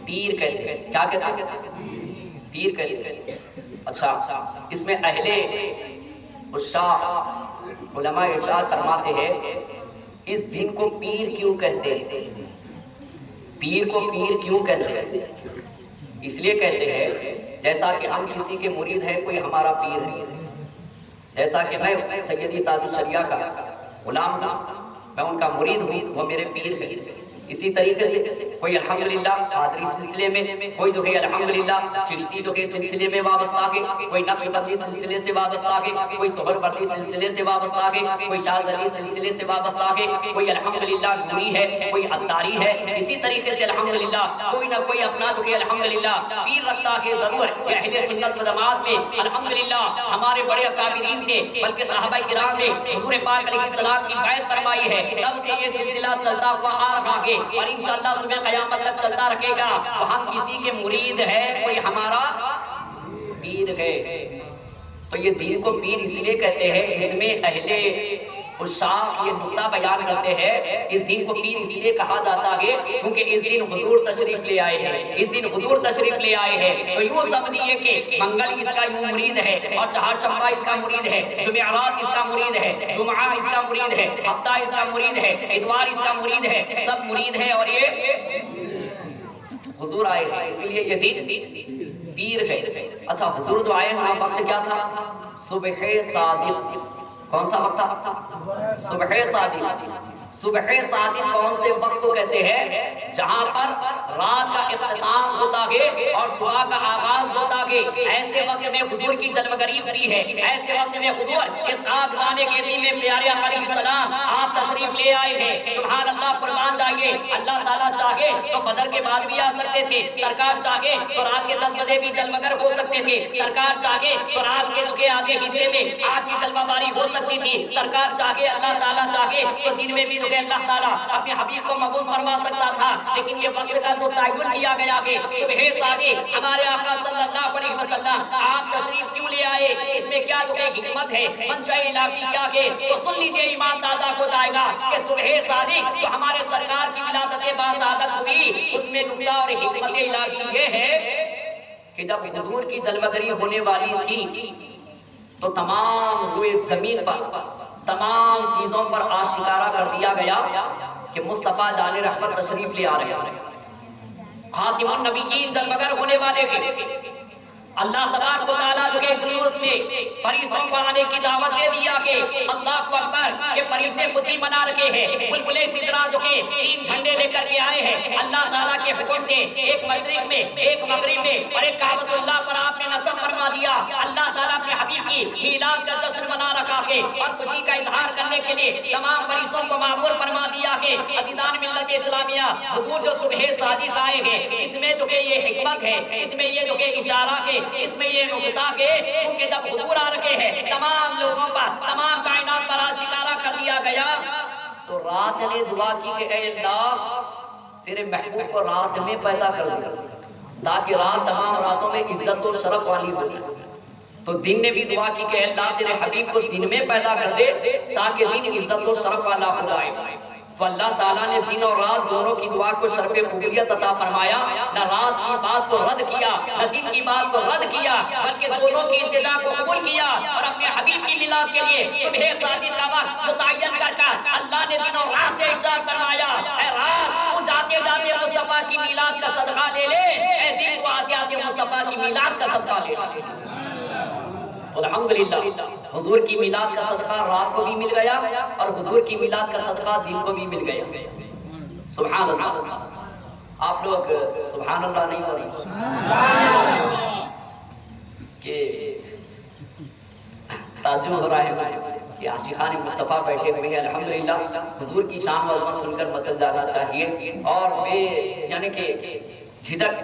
پیر کہتے ہیں. کیا کہتے ہیں؟ پیر کہتے ہیں. اچھا، اس میں اہل عشاء علماء ارشاد فرماتے ہیں اس دن کو پیر کیوں کہتے ہیں؟ پیر کو پیر کیوں کہتے ہیں؟ اس لیے کہتے ہیں جیسا کہ ہم کسی کے مرید ہیں، کوئی ہمارا پیر ہے. جیسا کہ میں سیدی تاج الشریعہ کا غلام ہوں، میں ان کا مرید ہوں، وہ میرے پیر ہیں. اسی طریقے سے کوئی الحمدللہ قادری سلسلے میں، کوئی جو ہے الحمدللہ چشتی جو ہے سلسلے میں وابستہ ہے، کوئی نقش بندی سلسلے سے وابستہ ہے، کوئی سہر بردی سلسلے سے وابستہ ہے، کوئی شاذلی سلسلے سے وابستہ ہے، کوئی الحمدللہ نوری ہے، کوئی عطاری ہے. اسی طریقے سے الحمدللہ کوئی نہ کوئی اپنا جو ہے الحمدللہ پیر رکھتا ہے ضرور. اہل سنت و جماعت میں الحمدللہ ہمارے بڑے اکابرین سے، بلکہ صحابہ کرام نے حضور پاک علیہ السلام کی بیعت فرمائی ہے. تب سے یہ سلسلہ چلتا ہوا آ رہا ہے اور انشاءاللہ صبح قیامت تک چلتا رکھے گا. تو ہم کسی کے مرید ہے، کوئی ہمارا پیر ہے. تو یہ دین کو پیر اس لیے کہتے ہیں، اس میں اہل عشاق یہ نقطہ بیان کرتے ہیں، اس دن کو پیر اس لیے کہا جاتا ہے کیونکہ اس دن حضور تشریف لے آئے ہیں. اس دن حضور تشریف لے آئے ہیں. تو یوں سمجھیے کہ منگل اس کا یوں مرید ہے، اور چہارشنبہ اس کا مرید ہے، جمعرات اس کا مرید ہے، جمعہ اس کا مرید ہے، ہفتہ اس کا مرید ہے، اتوار اس کا مرید ہے، سب مرید ہے. اور یہ حضور آئے ہیں، اس لیے یہ دن پیر ہے. اچھا، حضور جو آئے ہیں وقت کیا تھا؟ صبح صادق. کون سا وقت تھا؟ صبح صادق. صبح صادق کون سے وقت کو کہتے ہیں؟ جہاں پر رات کا اختتام ہوتا ہے اور صبح کا آغاز ہوتا ہے. ایسے وقت میں حضور کی جلوگری ہوتی ہے. ایسے وقت میں حضور اس قابلانِ گیتی میں پیارے آقا علیہ السلام آپ تشریف لے آئے ہیں. سبحان اللہ. فرمان جائیے اللہ تعالیٰ چاہے تو بدر کے بعد بھی آ سکتے تھے، سرکار چاہے تو رات کے 10 بجے بھی جلوگر ہو سکتے تھے، سرکار چاہے تو رات کے آدھے حصے میں آپ کی جلوہ باری ہو سکتی تھی، سرکار چاہے اللہ تعالیٰ چاہے تو دن میں بھی اللہ تعالیٰ اپنے حبیب کو مبعوث فرما سکتا تھا. لیکن یہ وقت کا جو تعین کیا گیا کہ صبح صادق ہمارے آقا صلی اللہ علیہ وسلم آپ تشریف کیوں لے آئے، اس میں کیا جو ہے حکمت ہے، منشاء الہی کیا ہے، تو سن لیجیے ایمان تازہ ہو جائے گا کہ صبح صادق جو ہمارے سرکار کی ولادت باسعادت ہوئی، اس میں نکتہ اور حکمت الہی یہ ہے کہ جب حضور کی جلوگری ہونے والی تھی تو تمام روئے زمین پر تمام چیزوں پر آشکارا کر دیا گیا کہ مصطفیٰ جان رحمت تشریف لے آ رہے ہیں. خاتم النبیین جلوگر ہونے والے کے اللہ تبارک و تعالیٰ جو کہ جلوس میں فرشتوں کو آنے کی دعوت دے دیا کہ اللہ اکبر کہ فرشتے خوشی منا رکھے ہیں. بلبلے سدرا جو کہ 3 جھنڈے لے کر کے آئے ہیں اللہ تعالیٰ کے حکم سے، ایک مشرق میں، ایک مغرب میں اور ایک کعبۃ اللہ پر آپ نے نصب فرما دیا. اللہ تعالیٰ اپنے حبیب کی میلاد کا جشن منا رکھا ہے اور خوشی کا اظہار کرنے کے لیے تمام فرشتوں کو مامور فرما دیا کہ عزیزان ملت اسلامیہ حضور جو صبح صادق آئے ہیں، اس میں جو کہ یہ حکمت ہے، اس میں یہ جو کہ اشارہ ہے، اس میں یہ نقطہ کہ کیونکہ جب حضور آ رکھے ہیں تمام لوگوں پر، تمام کائنات پر آشکارا کر دیا گیا. تو رات نے دعا کی کہ اے اللہ تیرے محبوب کو رات میں پیدا کر دے تاکہ رات تمام راتوں میں عزت و شرف والی بنے. تو دن نے بھی دعا کی کہ اے اللہ تیرے حبیب کو دن میں پیدا کر دے تاکہ دن عزت و شرف والا ہو جائے. تو اللہ تعالیٰ نے دن اور رات دونوں کی دعا کو شرف قبولیت عطا فرمایا، نہ رات کی بات کو رد کیا نہ دن کی بات کو رد کیا، بلکہ دونوں کی ابتدا کو قبول کیا اور اپنے حبیب کی میلاد کے لیے صبح صادق کا وقت متعین کر کر اللہ نے دن اور رات سے ارشاد فرمایا، اے رات تو جاتے جاتے مصطفیٰ کی میلاد کا صدقہ لے لے، اے دن کو آتے آتے مصطفیٰ کی میلاد کا صدقہ لے لے۔ الحمدللہ حضور کی میلاد کا صدقہ رات کو بھی مل گیا اور حضور کی میلاد کا صدقہ دن کو بھی مل گیا۔ سبحان اللہ۔ آپ لوگ سبحان اللہ نہیں ہو رہی کہ تعجب ہو رہا ہے کہ عاشقان مصطفیٰ بیٹھے ہوئے ہیں۔ الحمدللہ حضور کی شان و عظمت سن کر مسل جانا چاہیے اور بے یعنی کہ جھجک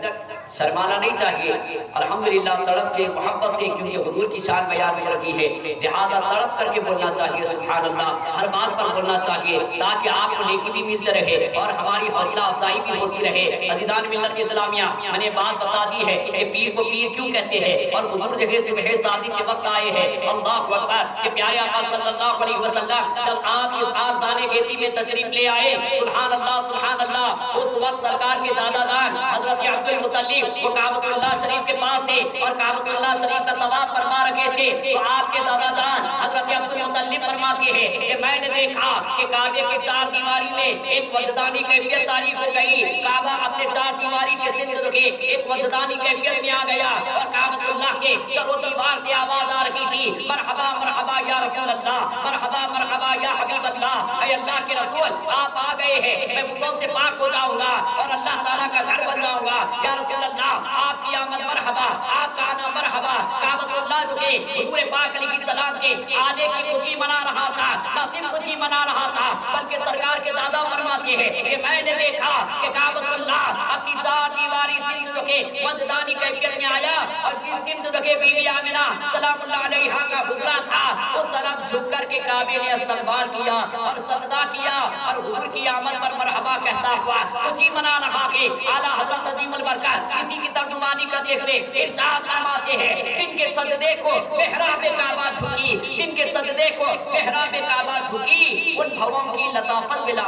شرمانا نہیں چاہیے، الحمدللہ تڑپ سے محبت سے، کیونکہ حضور کی شان بیان ہو رہی ہے، لہذا تڑپ کر کے بولنا چاہیے سبحان اللہ، ہر بات پر بولنا چاہیے تاکہ آپ کو نیکی بھی ملتے رہے اور ہماری حوصلہ افزائی بھی ہوتی رہے۔ عزیزان ملت اسلامیہ، میں نے بات بتا دی ہے کہ پیر کو پیر کیوں کہتے ہیں اور حضور جگہ صبح صادق کے وقت آئے ہیں۔ اللہ اکبر کہ پیارے آقا صلی اللہ علیہ وسلم جب آپ اس آگ دانے گیتی میں تشریف لے آئے، سبحان اللہ، اس وقت سرکار کے دادا جان حضرت عبد المطلب وہ کعبۃ اللہ شریف کے پاس تھے اور کعبۃ اللہ شریف کا طواف فرما رکھے تھے، تو آپ کے دادا جان حضرت عبد المطلب فرماتے ہیں کہ میں نے دیکھا کہ کعبے کی چار دیواری میں ایک وجدانی کیفیت تاریخ ہو گئی، کعبہ اپنے چار دیواری کے سندھ کے ایک وجدانی کیفیت میں آ گیا اور کعبۃ اللہ کے در و دیوار سے آواز آ رہی تھی، مرحبا مرحبا یا رسول اللہ، مرحبا مرحبا یا حبیب اللہ، اے اللہ کے رسول آپ آ گئے ہیں، میں بتوں سے پاک ہو جاؤں گا اور اللہ تعالیٰ کا گھر بن جاؤں گا، یا رسول اللہ آپ کی آمد مرحبا، آپ کا آنا مرحبا۔ کعبۃ اللہ جو کہ حضور پاک علیہ السلام کے آنے کی خوشی منا رہا تھا، نہ صرف خوشی منا رہا تھا بلکہ سرکار کے دادا فرماتے ہیں کہ میں نے دیکھا کہ کعبۃ اللہ اپنی چار دیواری سندھ جو کہ وجدانی کیفیت میں آیا اور جس سندھ جو کہ بی بی آمنہ سلام اللہ علیہا کا حجرہ تھا اس طرف جھک کر کے کعبے نے استغفار کیا اور سجدہ کیا اور حضور کی آمد پر مرحبا کہتا ہوا خوشی منا رہا کہ اعلیٰ حضرت عظیم البرکات اسی کی ترجمانی کرتے ہوئے ارشاد فرماتے ہیں، جن کے سجدے کو محراب کعبہ جھکی، جن کے سجدے کو محراب کعبہ جھکی، ان بھووں کی لطافت بلا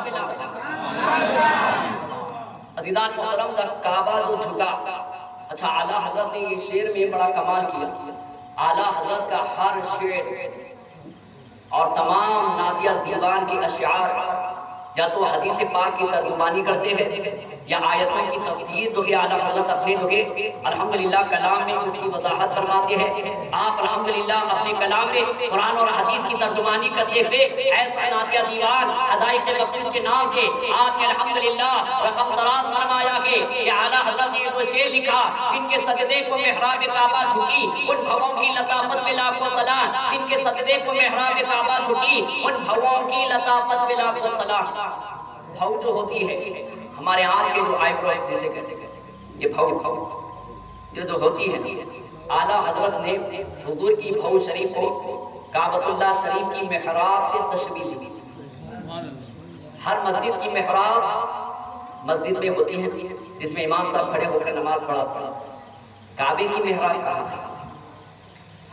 عزیزان محترم کا کعبہ جو جھکا۔ اچھا اعلیٰ حضرت نے یہ شعر میں بڑا کمال کیا، اعلیٰ حضرت کا ہر شعر اور تمام نادیہ دیوان کے اشعار یا تو حدیث پاک کی ترجمانی کرتے ہیں یا آیتوں کی تفسیر جو کہ اعلیٰ حضرت اپنے جو کہ الحمدللہ کلام میں اس کی وضاحت فرماتے ہیں۔ آپ الحمدللہ اپنے کلام میں قرآن اور حدیث کی ترجمانی کرتے ہوئے ایسا نعتیہ دیوان حدائق بخشش کے نام سے آپ نے الحمدللہ رقم دراز فرمایا کہ اعلیٰ حضرت نے وہ شعر لکھا، جن کے سجدے کو محراب کعبہ جھکی ان بھووں کی لطافت میں لاکھوں سلام، جن کے سجدے کو محراب کعبہ جھکی ان بھووں کی لطافت میں لاکھوں سلام۔ بھو جو ہوتی ہے ہمارے آنکھ کے جو آئی بروز جیسے کہتے ہیں، یہ بھو جو ہوتی ہے، اعلیٰ حضرت نے حضور کی بھو شریف کو کعبۃ اللہ شریف کی محراب سے تشبیہ دی۔ ہر مسجد کی محراب مسجد میں ہوتی ہے جس میں امام صاحب کھڑے ہو کر نماز پڑھاتے ہیں، کعبے کی محراب کہاں ہے؟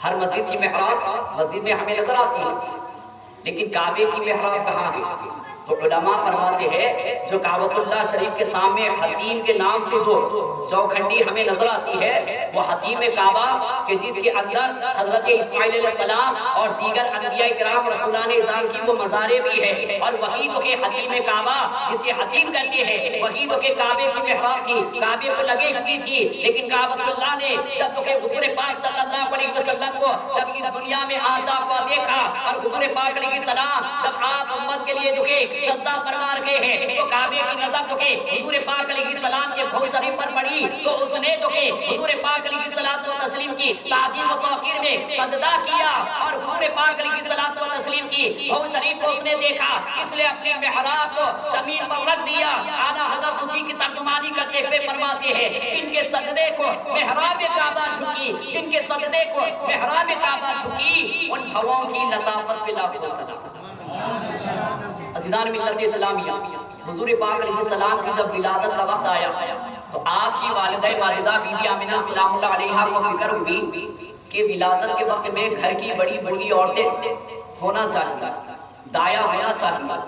ہر مسجد کی محراب مسجد میں ہمیں نظر آتی ہے، لیکن کعبے کی محراب کہاں ہے؟ تو علماء فرماتے ہیں جو کعبۃ اللہ شریف کے سامنے حتیم کے نام سے جو چوکھنڈی ہمیں نظر آتی ہے وہ حتیم کعبہ کہ جس کے اندر حضرت اسماعیل علیہ السلام اور دیگر انبیاء کرام رسولان اعظام کی وہ مزاریں بھی ہیں، اور وہی تو کہ حتیم کعبہ جسے حتیم کہتے ہیں وہی تو کہ کعبے کی محراب کی کعبے کو لگے ہوئی تھی، لیکن کعبۃ اللہ نے جب تو کہ حضور پاک صلی اللہ علیہ وسلم کو جب اس دنیا میں آتا ہوا دیکھا اور حضور پاک علیہ السلام جب آپ امت کے لیے جو کہ سجدہ فرما رہے ہیں تو کعبے کی نظر تو کہ حضور پاک علیہ السلام کے بھو شریف پر پڑی تو اس نے تو کہ حضور پاک علیہ الصلوۃ والتسلیم کی تعظیم و توقیر میں سجدہ کیا اور حضور پاک علیہ الصلوۃ والتسلیم کی بھو شریف کو اس نے دیکھا، اس لیے اپنے محراب کو زمین پر رکھ دیا۔ اعلیٰ حضرت اسی کی ترجمانی کرتے ہوئے فرماتے ہیں، جن کے سجدے کو محراب کعبہ جھکی، جن کے سجدے کو محراب کعبہ جھکی ان بھووں کی لطافت پہ لاکھوں سلام۔ عزیزان ملت اسلامیہ، حضور پاک علیہ السلام کی جب ولادت کا وقت آیا تو آپ کی والدہ ماجدہ بی بی آمنہ سلام اللہ علیہا کو فکر ہوئی کہ ولادت کے وقت میں گھر کی بڑی بڑی عورتیں ہونا چاہیے، دایا ہونا چاہیے۔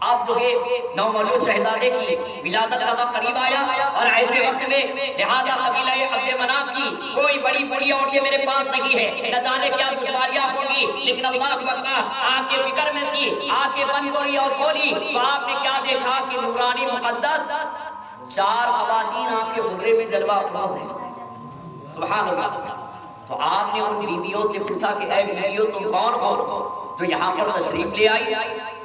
آپ جو ہے نومولود شہزادے کی ولادت کا وقت قریب آیا اور ایسے وقت میں لہذا قبیلہ عبد مناف کی کوئی بڑی بڑی عورتیں میرے پاس نہیں ہے، نہ جانے کیا دشواریاں ہوگی، لیکن اللہ اکبر آپ کے فکر میں تھی، آنکھیں بند کری اور کھولی تو آپ نے کیا دیکھا کہ نورانی مقدس 4 خواتین آپ کے حجرے میں جلوہ افروز ہیں، سبحان اللہ۔ تو آپ نے ان بیویوں سے پوچھا کہ اے بیویوں تم کون ہو جو یہاں پر تشریف لے آئی؟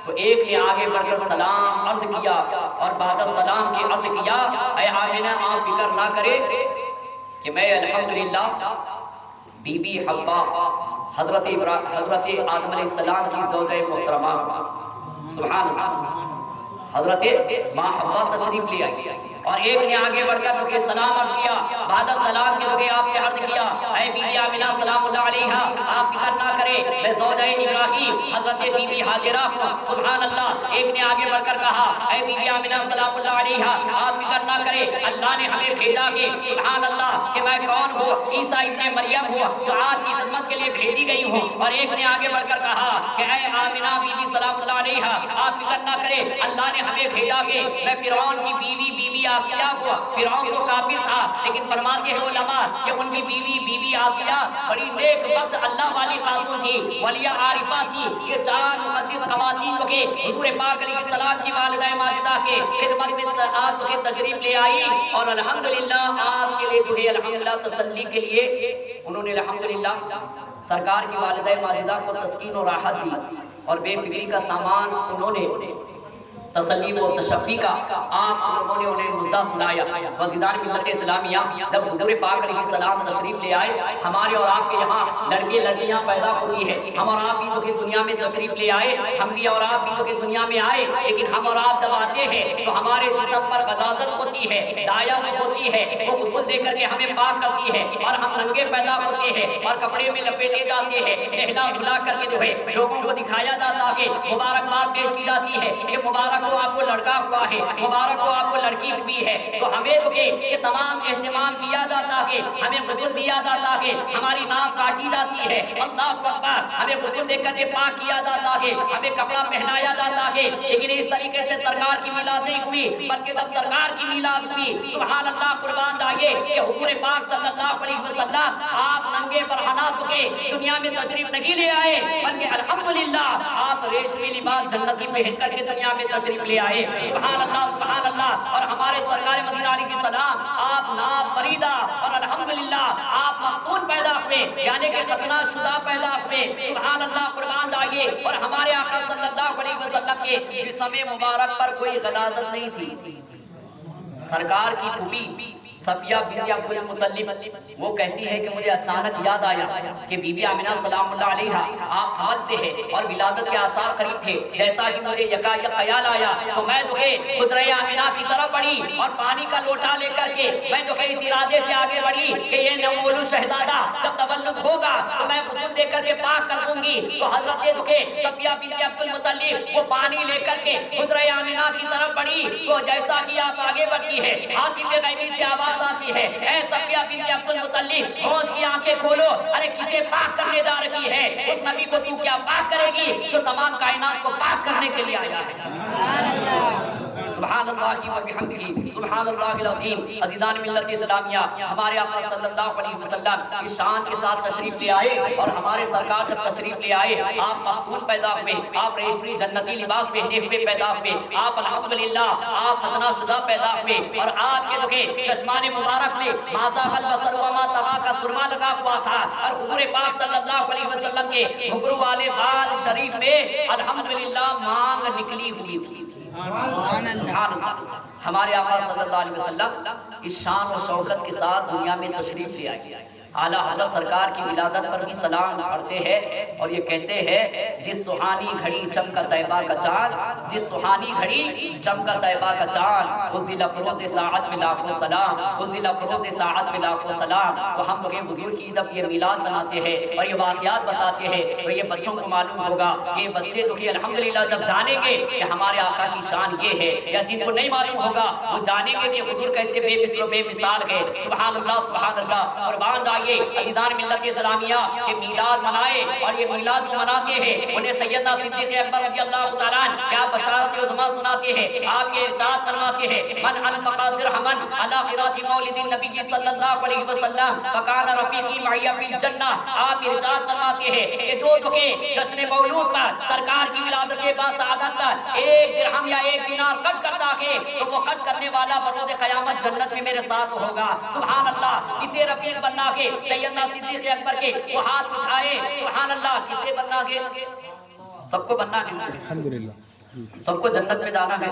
تو ایک نے آگے بڑھ کر سلام عرض کیا اور بعد السلام کے عرض کیا اے آمنہ آپ فکر نہ کرے کہ میں الحمدللہ بی بی حوا حضرت آدم علیہ السلام کی زوجہ محترمہ، سبحان اللہ، حضرت ماں حوا تشریف لے آئی۔ اور ایک نے آگے بڑھ کر مجھے سلام عرض کیا، بعد السلام کے مجھے آپ سے عرض کیا اے بی بی آمنہ سلام اللہ علیہا آپ فکر نہ کرے میں زوجہ ابراہیم حضرت بی بی ہاجرہ ہوں، سبحان اللہ۔ ایک نے آگے بڑھ کر کہا اے بی بی آمنہ سلام اللہ علیہا آپ فکر نہ کرے اللہ نے ہمیں بھیجا کہ سبحان اللہ کہ میں کون ہوں، عیسیٰ ابن مریم ہوں جو آپ کی خدمت کے لیے بھیجی گئی ہوں۔ اور ایک نے آگے بڑھ کر کہا کہ اے آمنہ بی بی سلام اللہ علیہا آپ فکر نہ کرے اللہ نے ہمیں بھیجا کہ میں فرعون کی بی بی آسیہ ہوا، فرعون تو کافر تھا لیکن فرماتے ہیں علماء کہ ان کی بی بی آسیہ بڑی نیک بخت اللہ والی خاتون تھی، ولیہ عارفہ تھی۔ یہ 4 مقدس خواتین جو کہ حضور پاک علیہ السلام کی والدہ ماجدہ کے خدمت میں آپ کے تشریف لے آئی اور الحمدللہ آپ کے لیے جو ہے الحمدللہ تسلی کے لیے انہوں نے الحمدللہ سرکار کی والدہ ماجدہ کو تسکین و راحت دی اور بے فکری کا سامان انہوں نے تسلی و تشفی کا آپ لوگوں نے انہیں مزدہ سنایا۔ وزیدان ملت اسلامیہ جب حضور پاک علیہ السلام تشریف لے آئے ہمارے اور آپ کے یہاں لڑکے لڑکیاں پیدا ہوتی ہیں، ہم اور آپ بھی جو کہ دنیا میں تشریف لے آئے، ہم بھی اور آپ بھی جو کہ دنیا میں آئے، لیکن ہم اور آپ جب آتے ہیں تو ہمارے جسم پر غلاظت ہوتی ہے، دایا ہوتی ہے، وہ غسل دے کر کے ہمیں پاک کرتی ہے اور ہم ننگے پیدا ہوتے ہیں اور کپڑے میں لپیٹے جاتے ہیں، نہلا دھلا کر کے جو ہے لوگوں کو دکھایا جاتا ہے، مبارکباد پیش کی جاتی ہے کہ مبارک ہو آپ کو لڑکا ہوا ہے، مبارک ہو آپ کو لڑکی ہوئی ہے۔ تو ہمیں تو کہ یہ تمام اہتمام کیا جاتا ہے، ہمیں غسل دیا جاتا ہے، ہماری ناک کاٹی جاتی ہے، اللہ اکبر، ہمیں غسل دے کر کے پاک کیا جاتا ہے، ہمیں کپڑا پہنایا جاتا ہے، لیکن اس طریقے سے سرکار کی میلاد نہیں ہوئی بلکہ جب سرکار کی میلاد ہوئی سبحان اللہ قربان جائیے کہ حضور پاک صلی اللہ علیہ وسلم آپ ننگے برہنہ کے دنیا میں تشریف نہیں لے آئے بلکہ الحمدللہ آپ ریشمی لباس جنتی پہن کر کے دنیا میں تشریف لے آئے، سبحان اللہ۔ اور ہمارے سرکار مدینہ علیہ السلام آپ ناب فریدہ اور الحمدللہ آپ مختون پیدا ہوئے یعنی کہ ختنہ شدہ پیدا ہوئے، سبحان اللہ قربان جائیے۔ اور ہمارے آقا صلی اللہ علیہ وسلم کے جسم مبارک پر کوئی غلاظت نہیں تھی۔ سرکار کی پھوپھی صفیہ بنت عبد المطلب وہ کہتی ہے کہ مجھے اچانک یاد آیا کہ بی بی آمنہ سلام اللہ علیہا آپ حمل سے ہیں اور ولادت کے آثار قریب تھے، جیسا کہ مجھے یکایک خیال آیا تو میں جو ہے حضرہ آمنہ کی طرف بڑھی اور پانی کا لوٹا لے کر کے میں جو ہے اس ارادے سے آگے بڑھی کہ یہ نومولود شہزادہ جب تولد ہوگا تو میں غسل دے کر کے پاک کر دوں گی۔ تو حضرت جو کہ صفیہ بنت عبد المطلب وہ پانی لے کر کے حضرہ آمنہ کی طرف بڑھی تو جیسا کہ آپ آگے بڑھتی ہے حاتم غیبی سے آواز آتی ہے اے صفیہ بنت عبد المطلب پہنچ کی آنکھیں کھولو، ارے کسے پاک کرنے جا رہی ہے؟ اس نبی کو تو کیا پاک کرے گی جو تمام کائنات کو پاک کرنے کے لیے آیا ہے۔ سبحان اللہ و بحمدہ سبحان اللہ العظیم۔ عزیزان ملت اسلامیہ ہمارے آقا صلی اللہ علیہ وسلم اس شان کے ساتھ تشریف لے آئے اور ہمارے سرکار جب تشریف لے آئے آپ مختون پیدا ہوئے، آپ ریشمی جنتی لباس پہنے ہوئے پیدا ہوئے، آپ الحمدللہ آپ ختنہ شدہ پیدا ہوئے اور آپ کے دکھے چشمان مبارک میں ماذا غل بصر وما طغى کا سرما لگا ہوا تھا اور حضور پاک صلی اللہ علیہ وسلم کے گھگرو والے بال شریف میں الحمدللہ مانگ نکلی ہوئی تھی۔ سبحان اللہ۔ ہمارے آقا صلی اللہ علیہ وسلم اس شان و شوکت کے ساتھ دنیا میں تشریف لے آئے، اعلیٰ حضرت سرکار کی ولادت پر بھی سلام پڑھتے ہیں اور یہ کہتے ہیں جس سہانی گھڑی چمکا طیبہ کا چاند، جس سہانی گھڑی چمکا طیبہ کا چاند، اس دل افروز ساعت میں لاکھوں سلام، اس دل افروز ساعت میں لاکھوں سلام۔ تو ہم لوگ حضور کی جب یہ میلاد مناتے ہیں اور یہ واقعات بتاتے ہیں تو یہ بچوں کو معلوم ہوگا کہ یہ بچے تو کہ الحمدللہ جب جانیں گے کہ ہمارے آقا کی شان یہ ہے، یا جن کو نہیں معلوم ہوگا وہ جانیں گے کہ حضور کیسے بے مثل و بے مثال ہے۔ سبحان اللہ سبحان اللہ۔ قربان فرمائیے عزیزان ملت اسلامیہ کہ میلاد منائے اور یہ میلاد جو مناتے ہیں انہیں سیدنا صدیق اکبر رضی اللہ تعالیٰ عنہ کیا بشارت عظمیٰ سناتے ہیں. آپ یہ ارشاد فرماتے ہیں من انفق درہما علی قراءۃ مولد النبی صلی اللہ علیہ وسلم فکان رفیقی معی فی الجنہ. آپ ارشاد فرماتے ہیں کہ جو جشن مولود پر سرکار کی ولادت باسعادت پر ایک درہم یا ایک دینار خرچ کرتا ہے تو وہ خرچ کرنے والا بروز قیامت جنت میں میرے ساتھ ہوگا. سبحان اللہ. کسے رفیق بننا کے سیدنا صدیق اکبر کے وہ ہاتھ اٹھائے. سبحان اللہ. کسے بننا کے سب کو بننا ہے. الحمدللہ سب کو جنت میں جانا ہے.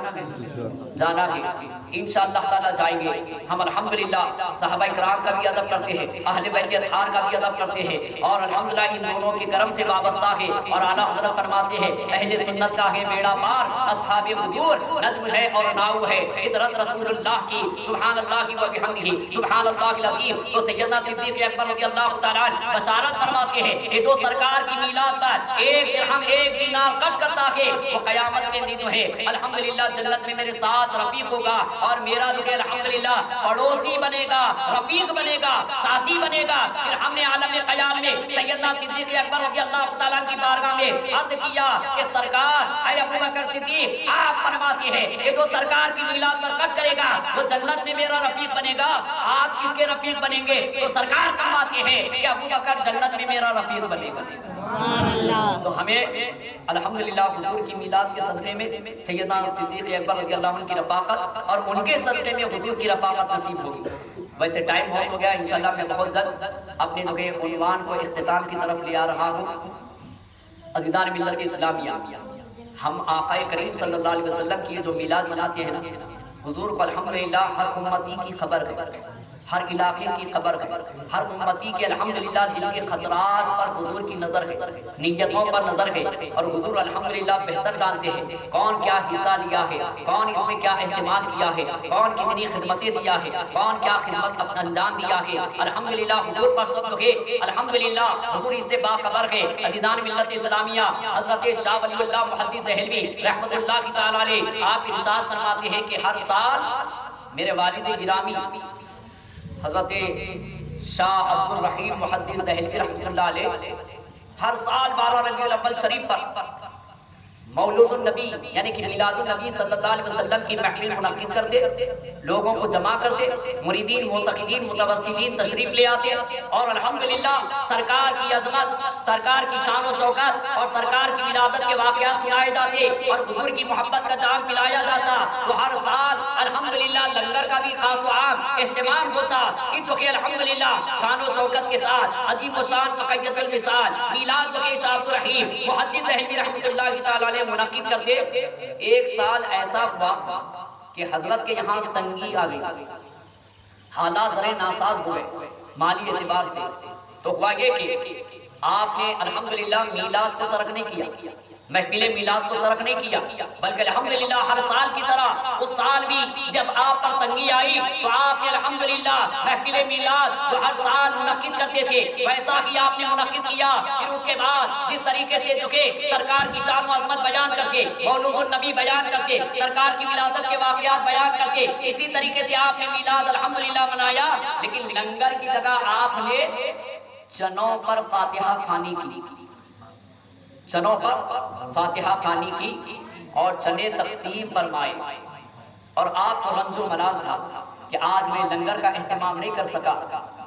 انشاءاللہ تعالی جائیں گے ہم. الحمدللہ صحابہ کرام کا بھی ادب کرتے ہیں, اہل بیت اطہار کا بھی ادب کرتے ہیں, اور الحمدللہ ان دونوں کے کرم سے وابستہ ہے. اور اعلیٰ حضرت فرماتے ہیں اہل سنت کا ہے بیڑا پار, اصحاب حضور نظم ہے اور ناؤ ہے, فطرت رسول اللہ کی. سبحان اللہ و بحمدہ سبحان اللہ العظیم. تو سیدنا صدیق اکبر رضی اللہ تعالیٰ عنہ بشارت فرماتے ہیں کہ جو سرکار کی میلاد پر ایک درہم ایک دینار خرچ کرتا ہے وہ قیامت دن ہے الحمدللہ جنت میں میرے ساتھ رفیق ہوگا, اور میرا جو ہے الحمدللہ پڑوسی بنے گا, رفیق بنے گا, ساتھی بنے گا. پھر ہم نے عالم قیام میں سیدنا صدیق اکبر رضی اللہ تعالیٰ کی بارگاہ میں عرض کیا کہ سرکار اے ابو بکر صدیق آپ فرماتے ہیں کہ جو سرکار کی میلاد پر خرچ کرے گا وہ جنت میں میرا رفیق بنے گا, آپ کس کے رفیق بنیں گے؟ تو سرکار فرماتے ہیں کہ ابو بکر جنت میں میرا رفیق بنے گا. تو ہمیں الحمدللہ حضور کی میلاد کے صدقے میں سیدنا صدیق اکبر رضی اللہ عنہ کی رفاقت اور ان کے صدقے میں حضور کی رفاقت نصیب ہوگی. ویسے ٹائم بہت ہو گیا, انشاءاللہ میں بہت جلد اپنے جو کہ عنوان کو اختتام کی طرف لے آ رہا ہوں. عزیزان ملت اسلامیہ, ہم آقا کریم صلی اللہ علیہ وسلم کی جو میلاد مناتے ہیں نا, حضور کو الحمدللہ ہر امتی کی خبر ہے, ہر علاقے کی خبر ہے, ہر امتی کے الحمدللہ دل کے خطرات پر حضور کی نظر ہے, نیتوں پر نظر ہے, اور حضور الحمدللہ بہتر جانتے ہیں کون کیا حصہ لیا ہے, کون اس میں کیا اہتمام کیا ہے, کون کتنی خدمتیں دیا ہے, کون کیا خدمت اپنا انجام دیا ہے. الحمدللہ حضور پر سب ہے, الحمدللہ حضور اس سے باخبر ہے. عزیزان ملت اسلامیہ, حضرت شاہ ولی اللہ محدث دہلوی رحمۃ اللہ تعالی علیہ آپ ارشاد فرماتے ہیں کہ ہر سال میرے والد گرامی حضرت شاہ عبد الرحیم محدث دہلوی رحمۃ اللہ علیہ ہر سال 12 ربیع الاول شریف پر مولود النبی یعنی کہ میلاد النبی صلی اللہ علیہ وسلم کی محفل منعقد کرتے, لوگوں کو جمع کرتے, مریدین معتقدین متوسلین تشریف لے آتے, اور الحمدللہ سرکار کی عظمت, سرکار کی شان و شوکت اور سرکار کی ولادت کے واقعات سنائے جاتے اور حضور کی محبت کا جام پلایا جاتا. تو ہر سال الحمدللہ لنگر کا بھی خاص و عام اہتمام ہوتا جو کہ الحمدللہ شان و شوکت کے ساتھ عظیم و شان مقید المثال میلاد کے شاہ عبد الرحیم محدث دہلوی رحمۃ اللہ تعالی علیہ منعقد کرتے. ایک سال ایسا ہوا کہ حضرت کے یہاں تنگی آ گئی, حالات ذرے ناساز ہوئے مالی اعتبار سے. تو ہوا یہ کہ آپ نے الحمدللہ میلاد کو ترک نہیں کیا, محفل میلاد کو ترک نہیں کیا, بلکہ الحمدللہ ہر سال کی طرح اس سال بھی جب آپ پر تنگی آئی تو آپ نے الحمدللہ محفل میلاد جو ہر سال منعقد کرتے تھے ویسا ہی آپ نے منعقد کیا. پھر اس کے بعد جس طریقے سے جو کہ سرکار کی شان و عظمت بیان کر کے, مولود النبی بیان کر کے, سرکار کی ولادت کے واقعات بیان کر کے, اسی طریقے سے آپ نے میلاد الحمدللہ منایا. لیکن لنگر کی جگہ آپ نے چنوں پر فاتحہ خوانی کی, چنوں پر فاتحہ خوانی کی اور چنے تقسیم فرمائے. اور آپ کو رنج و ملال تھا کہ آج میں لنگر کا اہتمام نہیں کر سکا.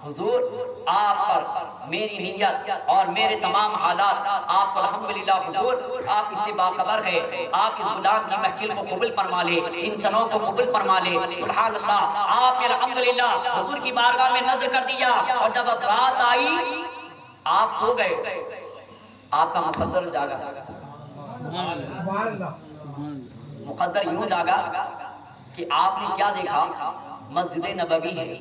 حضور آپ پر میری نیت اور میرے تمام حالات آپ کو الحمدللہ حضور آپ اس سے باخبر ہے, آپ اس غلام کی محفل کو قبول فرما لے, ان چنوں کو قبول فرما لے. سبحان اللہ. آپ نے الحمدللہ حضور کی بارگاہ میں نظر کر دیا, اور جب اب رات آئی آپ سو گئے, آپ کا مقدر جاگا. مقدر یوں جاگا کہ آپ نے کیا دیکھا, مسجد نبوی ہے,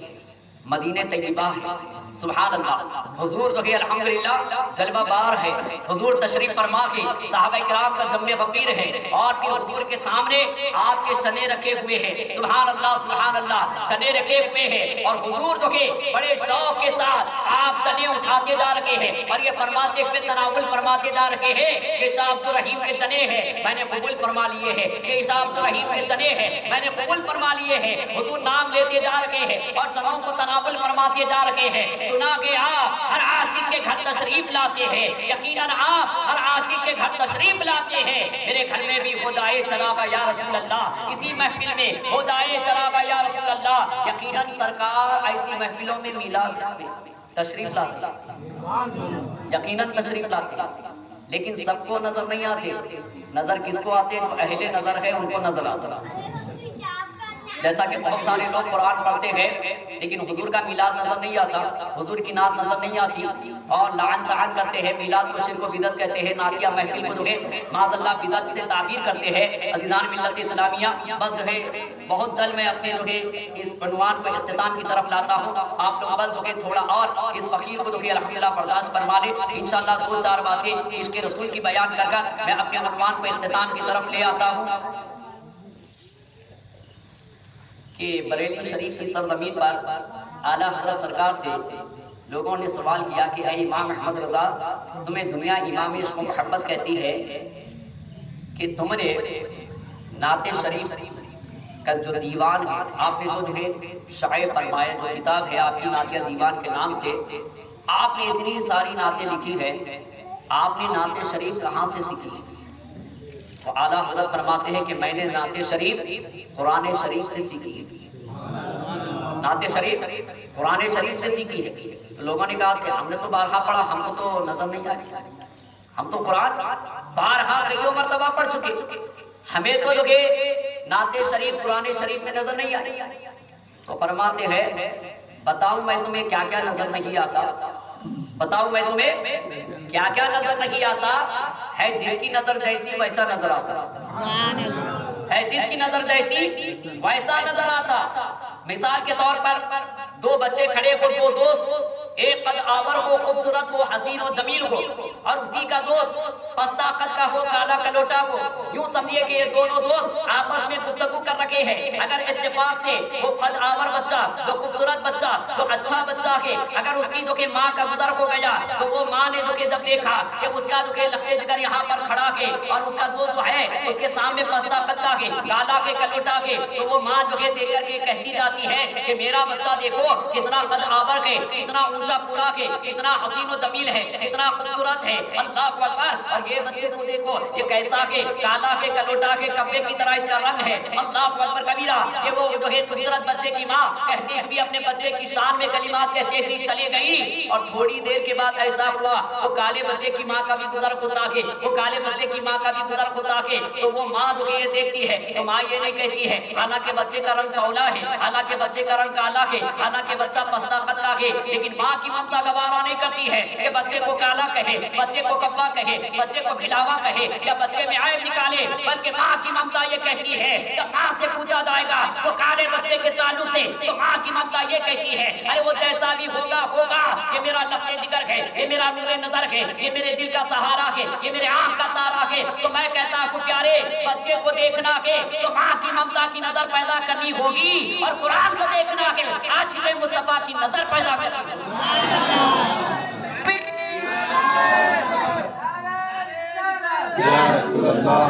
مدینہ طیبہ ہے. سبحان اللہ. حضور جو کہ الحمدللہ جلوہ بار ہے, حضور تشریف فرما کے صحابہ کرام کا جمع غفیر ہے, اور پھر حضور کے سامنے آپ کے چنے رکھے ہوئے ہیں. سبحان اللہ سبحان اللہ. چنے رکھے ہوئے ہیں اور حضور جو کہ بڑے شوق کے ساتھ آپ چنے اٹھاتے جا رہے ہیں اور یہ فرماتے ہوئے تناول فرماتے جا رہے ہیں کہ شاہ عبد الرحیم کے چنے ہیں میں نے قبول فرما لیے ہیں, کہ شاہ عبد الرحیم کے چنے ہیں میں نے قبول فرما لیے ہیں. حضور نام لیتے جا رہے ہیں اور چنوں کو تناول تناول فرماتے جا رہے ہیں. سنا کہ آپ ہر عاشق کے گھر تشریف لاتے ہیں. یقیناً آپ ہر عاشق کے گھر تشریف لاتے ہیں. میرے گھر میں بھی ہو جائے چراغا یا رسول اللہ, اسی محفل میں ہو جائے چراغا یا رسول اللہ. یقیناً سرکار ایسی محفلوں میں میلاد تشریف لاتے, یقیناً تشریف لاتے, لیکن سب کو نظر نہیں آتے. نظر کس کو آتے ہیں؟ جو اہل نظر ہے ان کو نظر آتا. جیسا کہ بہت سارے لوگ قرآن پڑھتے ہیں لیکن حضور کا میلاد نظر نہیں آتا, حضور کی نعت نظر نہیں آتی, اور لعن طعن کرتے ہیں. میلاد کو شرک و بدعت کہتے ہیں. نعتیہ محفل کو جو ہے معاذ اللہ بدعت سے تعبیر کرتے ہیں. عزیزان ملت اسلامیہ, بس جو ہے بہت جلد میں اپنے جو ہے اس عنوان کو اختتام کی طرف لاتا ہوں. آپ لوگ بس جو ہے تھوڑا اور اس فقیر کو جو ہے الحمدللہ برداشت فرما لیں. انشاءاللہ 2-4 باتیں عشق رسول کی بیان کر کر میں اپنے عنوان کو اختتام کی طرف لے آتا ہوں کہ بریلی شریف کی سرزمین پر اعلیٰ حضرت سرکار سے لوگوں نے سوال کیا کہ اے امام احمد رضا, تمہیں دنیا امام عشق و محبت کہتی ہے کہ تم نے نعت شریف کا جو دیوان ہے, آپ نے جو ہے شائع فرمایا, جو کتاب ہے آپ کی نعتیہ دیوان کے نام سے, آپ نے اتنی ساری نعتیں لکھی ہے, آپ نے نعت شریف کہاں سے سیکھی؟ تو اعلیٰ حضرت فرماتے ہیں کہ میں نے نعت شریف قرآن شریف سے سیکھی ہے. نعت شریف قرآن شریف سے سیکھی ہے. تو لوگوں نے کہا کہ ہم نے تو بارہا پڑھا, ہم کو تو نظر نہیں آتی, ہم تو قرآن بارہا کئیوں مرتبہ پڑھ چکے, ہمیں تو جو کہ نعت شریف قرآن شریف میں نظر نہیں آتی. تو فرماتے ہیں بتاؤں میں تمہیں کیا کیا نظر نہیں آتا, بتاؤں میں تمہیں کیا کیا نظر نہیں آتا ہے. جس کی نظر جیسی ویسا نظر آتا ہے, جس کی نظر جیسی ویسا نظر آتا. مثال کے طور پر 2 بچے کھڑے ہو, 2 دوست, ایک قد آور ہو, خوبصورت ہو, حسین و جمیل ہو, اور اسی کا دوست پستہ قد کا ہو, کالا کلوٹا ہو. یوں سمجھیے کہ یہ دونوں دوست آپس میں گفتگو کر رکھے ہیں. اگر اتفاق سے وہ قد آور بچہ, جو خوبصورت بچہ, جو اچھا بچہ ہے, اگر اس کی جو کہ ماں کا گزر ہو گیا, تو وہ ماں نے جو کہ جب دیکھا کہ اس کا جو کہ لخت جگر یہاں پر کھڑا ہے اور اس کا دوست جو ہے اس کے سامنے پستہ قد کا ہے, کالا کے کلوٹا ہے, تو وہ ماں جو ہے دیکھ کر کے کہتی جاتی ہے کہ میرا بچہ دیکھو کتنا قد آور ہے, کتنا اونچا پورا ہے, کتنا حسین و جمیل ہے, کتنا خوبصورت ہے. اللہ اکبر. اور یہ بچے کو دیکھو یہ کیسا کہ کالا کے کلوٹا کے کپڑے کی طرح اس کا رنگ ہے. اللہ اکبر کبیرہ. یہ وہ جو ہے خوبصورت بچے کی ماں کہتی ہوئی اپنے بچے کی شان میں کلمات کہتے ہوئی چلی گئی, اور تھوڑی دیر کے بعد ایسا ہوا وہ کالے بچے کی ماں کا بھی گزر ہوتا ہے, وہ کالے بچے کی ماں کا بھی گزر ہوتا ہے. تو وہ ماں جو یہ دیکھتی ہے تو ماں یہ نہیں کہتی ہے, حالانکہ بچے کا رنگ سولا ہے, حالانکہ بچے کا رنگ کالا ہے, حالانکہ بچہ پستہ قد کا ہے, لیکن ماں کی ممتا گوارا نہیں کرتی ہے کہ بچے کو کالا کہے, بچے کو کبا کہے, بچے کو کھلاوا کہے, یا بچے میں عیب نکالے. بلکہ ماں کی ممتا یہ کہتی ہے, جب ماں سے پوچھا جائے گا وہ کالے بچے کے تعلق سے, تو ماں کی ممتا یہ کہتی ہے ارے وہ جیسا بھی ہوگا ہوگا, یہ میرا لخت جگر ہے, یہ میرا نور نظر ہے, یہ میرے دل کا سہارا ہے, یہ میرے آنکھ کا تارا ہے. تو میں کہتا ہوں پیارے بچے کو دیکھنا ہے تو ماں کی ممتا کی نظر پیدا کرنی ہوگی, اور قرآن کو دیکھنا ہے عاشق مصطفیٰ کی نظر پیدا کرنی ہوگی. یا رسول اللہ,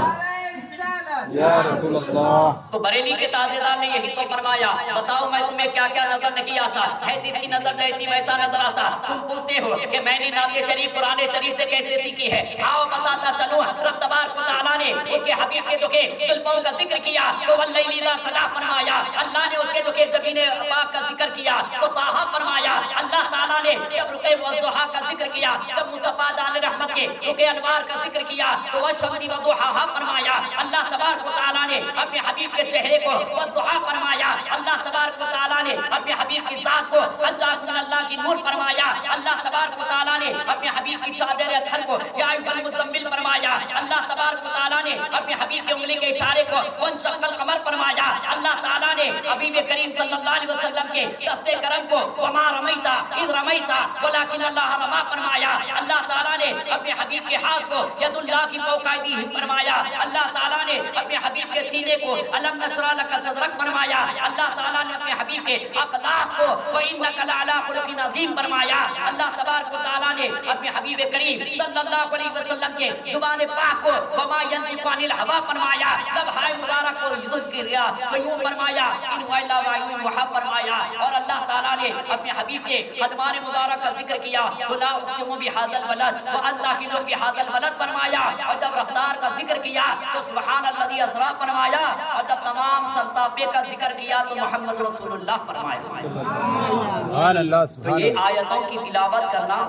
یا رسول اللہ. تو بریلی کے تاجدار نے یہی تو فرمایا, بتاؤ میں تمہیں کیا کیا نظر نہیں آتا ہے, جس کی نظر جیسی ویسا نظر آتا. تم پوچھتے ہو کہ میں نے نعت شریف قرآن شریف سے کیسے سیکھی ہے, آؤ بتاتا چلو. رب تبارک و تعالیٰ نے اس کے حبیب کے جو کہ زلفوں کا ذکر کیا تو واللیل اذا سجا فرمایا, اللہ نے اس کے جو کہ جبین پاک کا ذکر کیا تو طٰہٰ فرمایا. اللہ تعالیٰ نے جب رقع والضحیٰ کا ذکر کیا, جب مصطفیٰ جان رحمت کے رقع انوار کا ذکر کیا تو والشمس وضحاہا فرمایا. اللہ تبارک و تعالیٰ نے اپنے حبیب کے چہرے کو والضحیٰ فرمایا. اللہ تبارک و تعالیٰ نے اپنے حبیب کی ذات کو قد جاءکم من اللہ کی نور فرمایا. اللہ تبارک و تعالیٰ نے اپنے حبیب کی چادر اطہر کو یا ایھا المزمل فرمایا. اللہ تبارک و تعالیٰ نے اپنے حبیب کے انگلی کے اشارے کو وانشق القمر فرمایا. اللہ تعالیٰ نے حبیب کریم صلی اللہ علیہ وسلم کے دست کرم کو وما رمیتا اذ رمیتا ولکن اللہ رما فرمایا. اللہ تعالیٰ نے اپنے حبیب کے ہاتھ کو ید اللہ کی فوق ایدیہم فرمایا. اللہ تعالیٰ نے اپنے حبیب کے سینے کو الم نشرح لک صدرک فرمایا. اللہ تعالیٰ نے اپنے حبیب کے اخلاق کو وانک لعلی خلق عظیم فرمایا. اللہ تبارک و تعالیٰ نے اپنے حبیب کریم صلی اللہ علیہ وسلم کے زبان پاک کو وما ینطق ينطق عن الهوى فرمایا جب ہائے مبارک کو ذکر کیا تو یوں فرمایا ان ویلا وایو وحب فرمایا اور اللہ تعالیٰ نے اپنے حبیب کے خدمان مبارک کا ذکر کیا تو لا اقسم بهذا البلد واللہ کی بهذا البلد فرمایا اور جب رفتار کا ذکر کیا تو سبحان الذی اسرا فرمایا اور جب تمام سنتابے کا ذکر کیا تو محمد رسول اللہ فرمایا سبحان اللہ تو یہ آیتوں کی تلاوت کرنا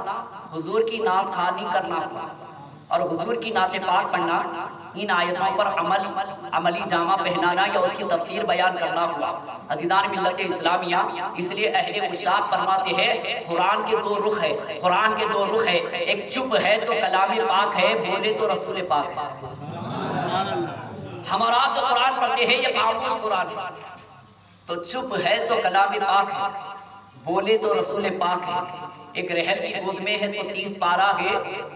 حضور کی نعت خوانی کرنا اور حضور کی نعت پاک پڑھنا ان آیتوں پر عملی جامہ پہنانا یا اس کی تفسیر بیان کرنا ہوا عزیزان ملت اسلامیہ اس لیے اہل مشاق فرماتے ہیں قرآن کے دو رخ ہے قرآن کے دو رخ ہے ایک چپ ہے تو کلام پاک ہے بولے تو رسول پاک ہے ہمارا جو قرآن پڑھتے ہیں یہ خاموش قرآن ہے تو چپ ہے تو کلام پاک ہے بولے تو رسول پاک ہے ایک رحل کی گود میں ہے تو 30 پارہ ہے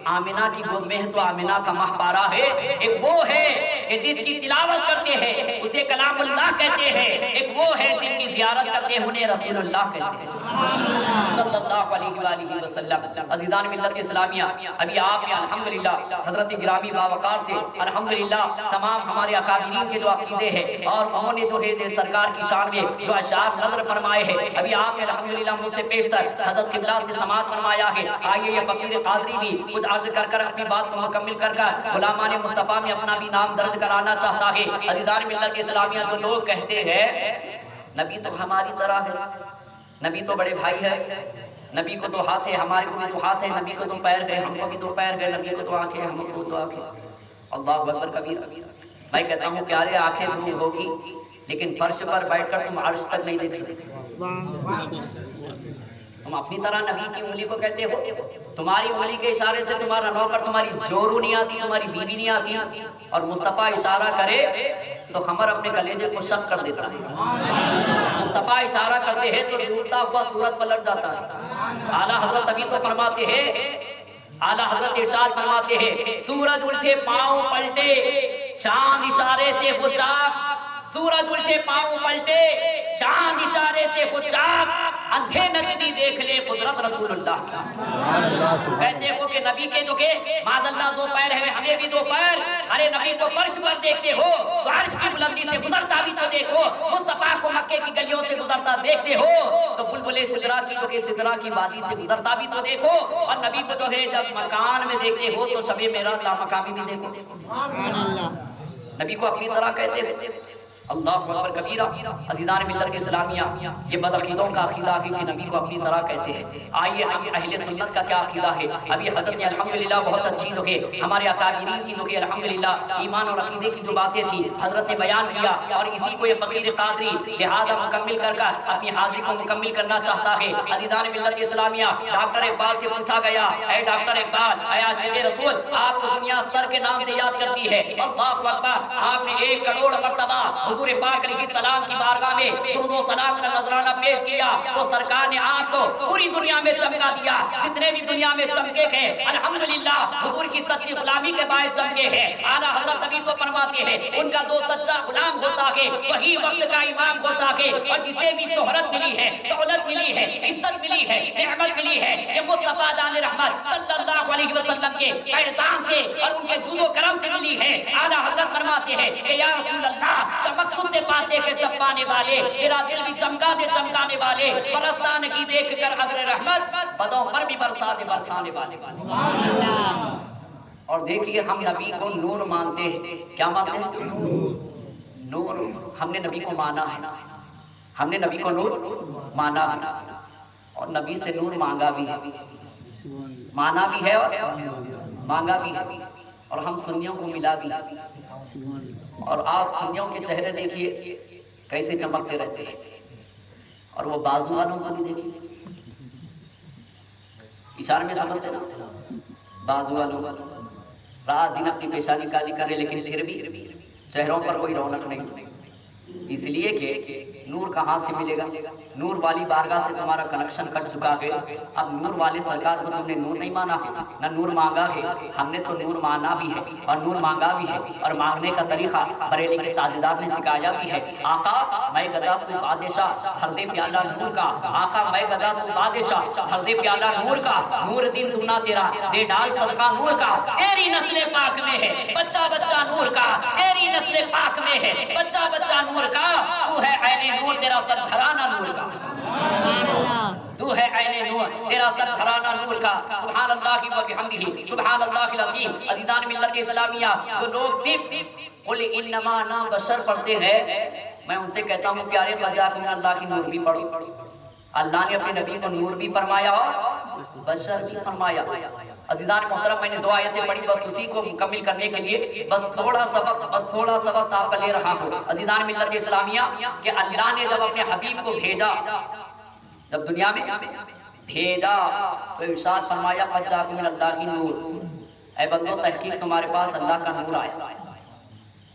آمنہ کی گود میں ہے تو آمنہ کا ماہ پارہ ہے ایک وہ ہے کہ جس کی تلاوت کرتے ہیں اسے کلام اللہ کہتے ہیں ایک وہ ہے جن کی زیارت کرتے ہیں انہیں رسول اللہ کہتے ہیں صلی اللہ علیہ وآلہ وسلم عزیزان ملت اسلامیہ ابھی آپ نے الحمدللہ حضرت گرامی باوقار سے الحمدللہ تمام ہمارے اکابرین کے جو عقیدے ہیں اور انہوں نے جو ہے سرکار کی شان میں جو اشعار نظر فرمائے ہیں ابھی آپ نے الحمدللہ مجھ سے پیشتر حضرت قبلہ سے سماعت فرمایا ہے آئیے یہ فقیر قادری بھی کچھ عرض کر کر اپنی بات کو مکمل کر کر غلامان مصطفیٰ میں اپنا بھی نام درج کرانا چاہتا ہے عزیزان ملت اسلامیہ جو لوگ کہتے ہیں نبی تو ہماری طرح ہے نبی تو بڑے بھائی ہے نبی کو تو ہاتھ ہے ہمارے کو بھی تو ہاتھ ہے نبی کو تو پیر ہے ہم کو بھی تو پیر ہے نبی کو تو آنکھیں ہم کو تو آنکھیں اللہ اکبر کبیر میں کہتا ہوں پیارے آنکھیں دور ہوگی لیکن فرش پر بیٹھ کر تم عرش تک نہیں دیکھ سکتے تم اپنی طرح نبی کی انگلی کو کہتے ہو تمہاری انگلی کے اشارے سے تمہارا نوکر تمہاری جورو نہیں آتی تمہاری بیوی نہیں آتی اور مصطفیٰ اشارہ کرے تو خمر اپنے کلیجے کو شک کر دیتا ہے مصطفیٰ اشارہ کرتے ہیں تو ڈوبتا ہوا سورج پلٹ جاتا ہے اعلیٰ حضرت ابھی تو فرماتے ہیں اعلیٰ حضرت ارشاد فرماتے ہیں سورج اٹھے پاؤں پلٹے چاند اشارے سے وہ چاک سورج اٹھے پاؤں پلٹے چاند اشارے سے وہ چاک اندھے نگدی دیکھ لے قدرت رسول اللہ کہتے ہو کہ نبی کے جو کہ ماذ اللہ دو پیر ہے ہمیں بھی دو پیر ارے نبی کو فرش پر دیکھتے ہو تو عرش کی بلندی سے گزرتا بھی تو دیکھو مصطفیٰ کو مکے کی گلیوں سے گزرتا دیکھتے ہو تو بلبل سدرا کی جو کہ سدرا کی وادی سے گزرتا بھی تو دیکھو اور نبی کو جو ہے جب مکان میں دیکھتے ہو تو شب معراج لامقامی بھی دیکھو نبی کو اپنی طرح کہتے ہیں اللہ اکبر کبیرہ عزیزان ملت اسلامیہ یہ بدعقیدوں کا عقیدہ ہے کہ نبی کو اپنی طرح کہتے ہیں آئیے اہل سنت کا کیا عقیدہ ہے ابھی حضرت نے الحمدللہ بہت اچھی جو کہ ہمارے اکابرین کی جو کہ الحمدللہ ایمان اور عقیدے کی جو باتیں تھی حضرت نے بیان کیا اور اسی کو یہ فقیر قادری لہذا مکمل کر کر اپنی حاضری کو مکمل کرنا چاہتا ہے عزیزان ملت اسلامیہ ڈاکٹر اقبال سے پوچھا گیا اے ڈاکٹر اقبال اے عاشق رسول آپ کو دنیا سر کے نام سے یاد کرتی ہے اللہ اکبر آپ نے 1 کروڑ مرتبہ حضور پاک علیہ السلام کی بارگاہ میں درود و سلام کا نذرانہ پیش کیا تو سرکار نے آپ کو پوری دنیا میں چمکا دیا جتنے بھی دنیا میں چمکے ہیں الحمدللہ حضور کی سچی غلامی کے باعث چمکے ہیں اعلیٰ حضرت ابھی تو فرماتے ہیں ان کا جو سچا غلام ہوتا ہے وہی وقت کا امام ہوتا ہے اور جسے بھی شہرت ملی ہے دولت ملی ہے عزت ملی ہے نعمت ملی ہے یہ مصطفیٰ جان رحمت صلی اللہ علیہ وسلم کے احسان سے اور ان کے جود و کرم سے ملی ہے اعلیٰ حضرت فرماتے ہیں کہ یا رسول اللہ چمک تجھ سے پاتے کے سب پانے والے میرا دل بھی چمکا دے چمکانے والے برستان کی دیکھ کر ابر رحمت بدوں پر بھی برساتے برسانے والے اور دیکھیے ہم نبی کو نور مانتے ہیں کیا مانتے ہیں نور ہم نے نبی کو مانا ہے ہم نے نبی کو نور مانا اور نبی سے نور مانگا بھی ہے مانا بھی ہے اور مانگا بھی ہے اور ہم سنیوں کو ملا بھی اور آپ سنیوں کے چہرے دیکھیے کیسے چمکتے رہتے ہیں اور وہ بازو والوں کو بھی دیکھیے اشارے میں سمجھتے نا بازو والوں رات دن اپنی پیشانی کالی کرے لیکن پھر بھی چہروں پر کوئی رونق نہیں اس لیے کہ نور کہاں سے ملے گا؟ نور والی بارگاہ سے تمہارا کنیکشن کٹ چکا ہے. اب نور والے سرکار کو تم نے نور نہیں مانا ہے، نہ نور مانگا ہے. ہم نے تو نور مانا بھی ہے اور نور مانگا بھی ہے، اور مانگنے کا طریقہ بریلی کے تاجدار نے سکھایا بھی ہے. آقا میں گدا تو بادشاہ بھر دے پیالہ نور کا، آقا میں گدا تو بادشاہ بھر دے پیالہ نور کا. نور دن دونا تیرا دے ڈال صدقہ نور کا. تیری نسل پاک میں ہے بچہ بچہ نور کا، تیری نسل پاک میں ہے بچہ بچہ نور کا. تو ہے عین نور تیرا سر گھرانہ نور کا، تو ہے عین نور تیرا سر گھرانہ نور کا. سبحان اللہ و بحمدہ سبحان اللہ العظیم. عزیزان ملت اسلامیہ، جو لوگ صرف قل انما انا بشر پڑھتے ہیں، میں ان سے کہتا ہوں پیارے خواجہ من اللہ کی نور بھی پڑھو. اللہ نے اپنے نبی کو نور بھی فرمایا اور بشر بھی فرمایا. عزیزان محترم، میں نے 2 آیتیں پڑھی، بس اسی کو مکمل کرنے کے لیے بس تھوڑا سبق آپ کا لے رہا ہوں. عزیزان ملت اسلامیہ، کہ اللہ نے جب اپنے حبیب کو بھیجا، جب دنیا میں بھیجا تو ارشاد فرمایا قد جاءکم من اللہ کی نور. اے بندو تحقیق تمہارے پاس اللہ کا نور آیا.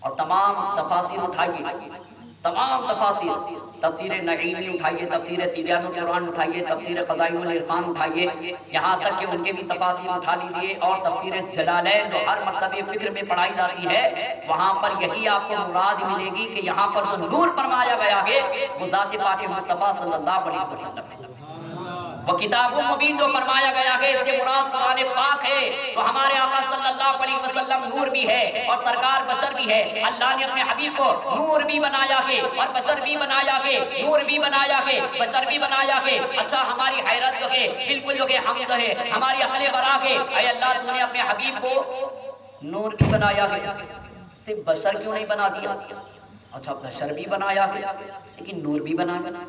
اور تمام تفاسیر اٹھائیے، تمام تفاسیر، تفسیر نعیمی اٹھائیے، تفسیر تبیان القرآن اٹھائیے، تفسیر قضائم العرفان اٹھائیے، یہاں تک کہ ان کے بھی تفاسیر اٹھا لیجیے. اور تفسیر جلالین جو ہر مکتب فکر میں پڑھائی جاتی ہے، وہاں پر یہی آپ کو مراد ملے گی کہ یہاں پر جو نور فرمایا گیا ہے وہ ذات پاک مصطفیٰ صلی اللہ علیہ وسلم ہے. وہ کتاب مبین جو فرمایا گیا ہے اس سے مراد قرآن پاک ہے. تو ہمارے آقا صلی اللہ علیہ وسلم نور بھی ہے اور سرکار بشر بھی ہے. اللہ نے اپنے حبیب کو نور بھی بنایا ہے اور بشر بھی بنایا ہے، نور بھی بنایا ہے، بشر بھی بنایا ہے. اچھا ہماری حیرت جو ہے، بالکل جو کہ ہم جو ہے ہماری عقل برا ہے، اے اللہ تم نے اپنے حبیب کو نور بھی بنایا ہے، صرف بشر کیوں نہیں بنا دیا؟ اچھا بشر بھی بنایا ہے لیکن نور بھی بنایا،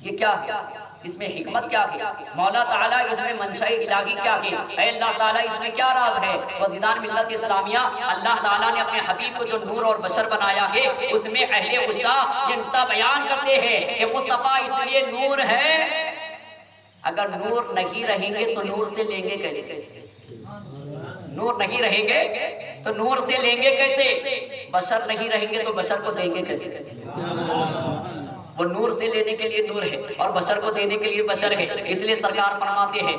یہ کیا ہے؟ اس میں حکمت کیا ہے؟ مولا تعالیٰ اس میں منشاء الہی کیا ہے؟ اے اللہ تعالیٰ اس میں کیا راز ہے؟ عزیزان ملت اسلامیہ، اللہ تعالیٰ نے اپنے حبیب کو جو نور اور بشر بنایا ہے اس میں اہل غصہ یہ نقطہ بیان کرتے ہیں کہ مصطفیٰ اس لیے نور ہے. اگر نور نہیں رہیں گے تو نور سے لیں گے کیسے؟ نور نہیں رہیں گے تو نور سے لیں گے کیسے؟ بشر نہیں رہیں گے تو بشر کو دیں گے کیسے؟ وہ نور سے لینے کے لیے نور ہے اور بشر کو دینے کے لیے بشر ہے. اس لیے سرکار فرماتے ہیں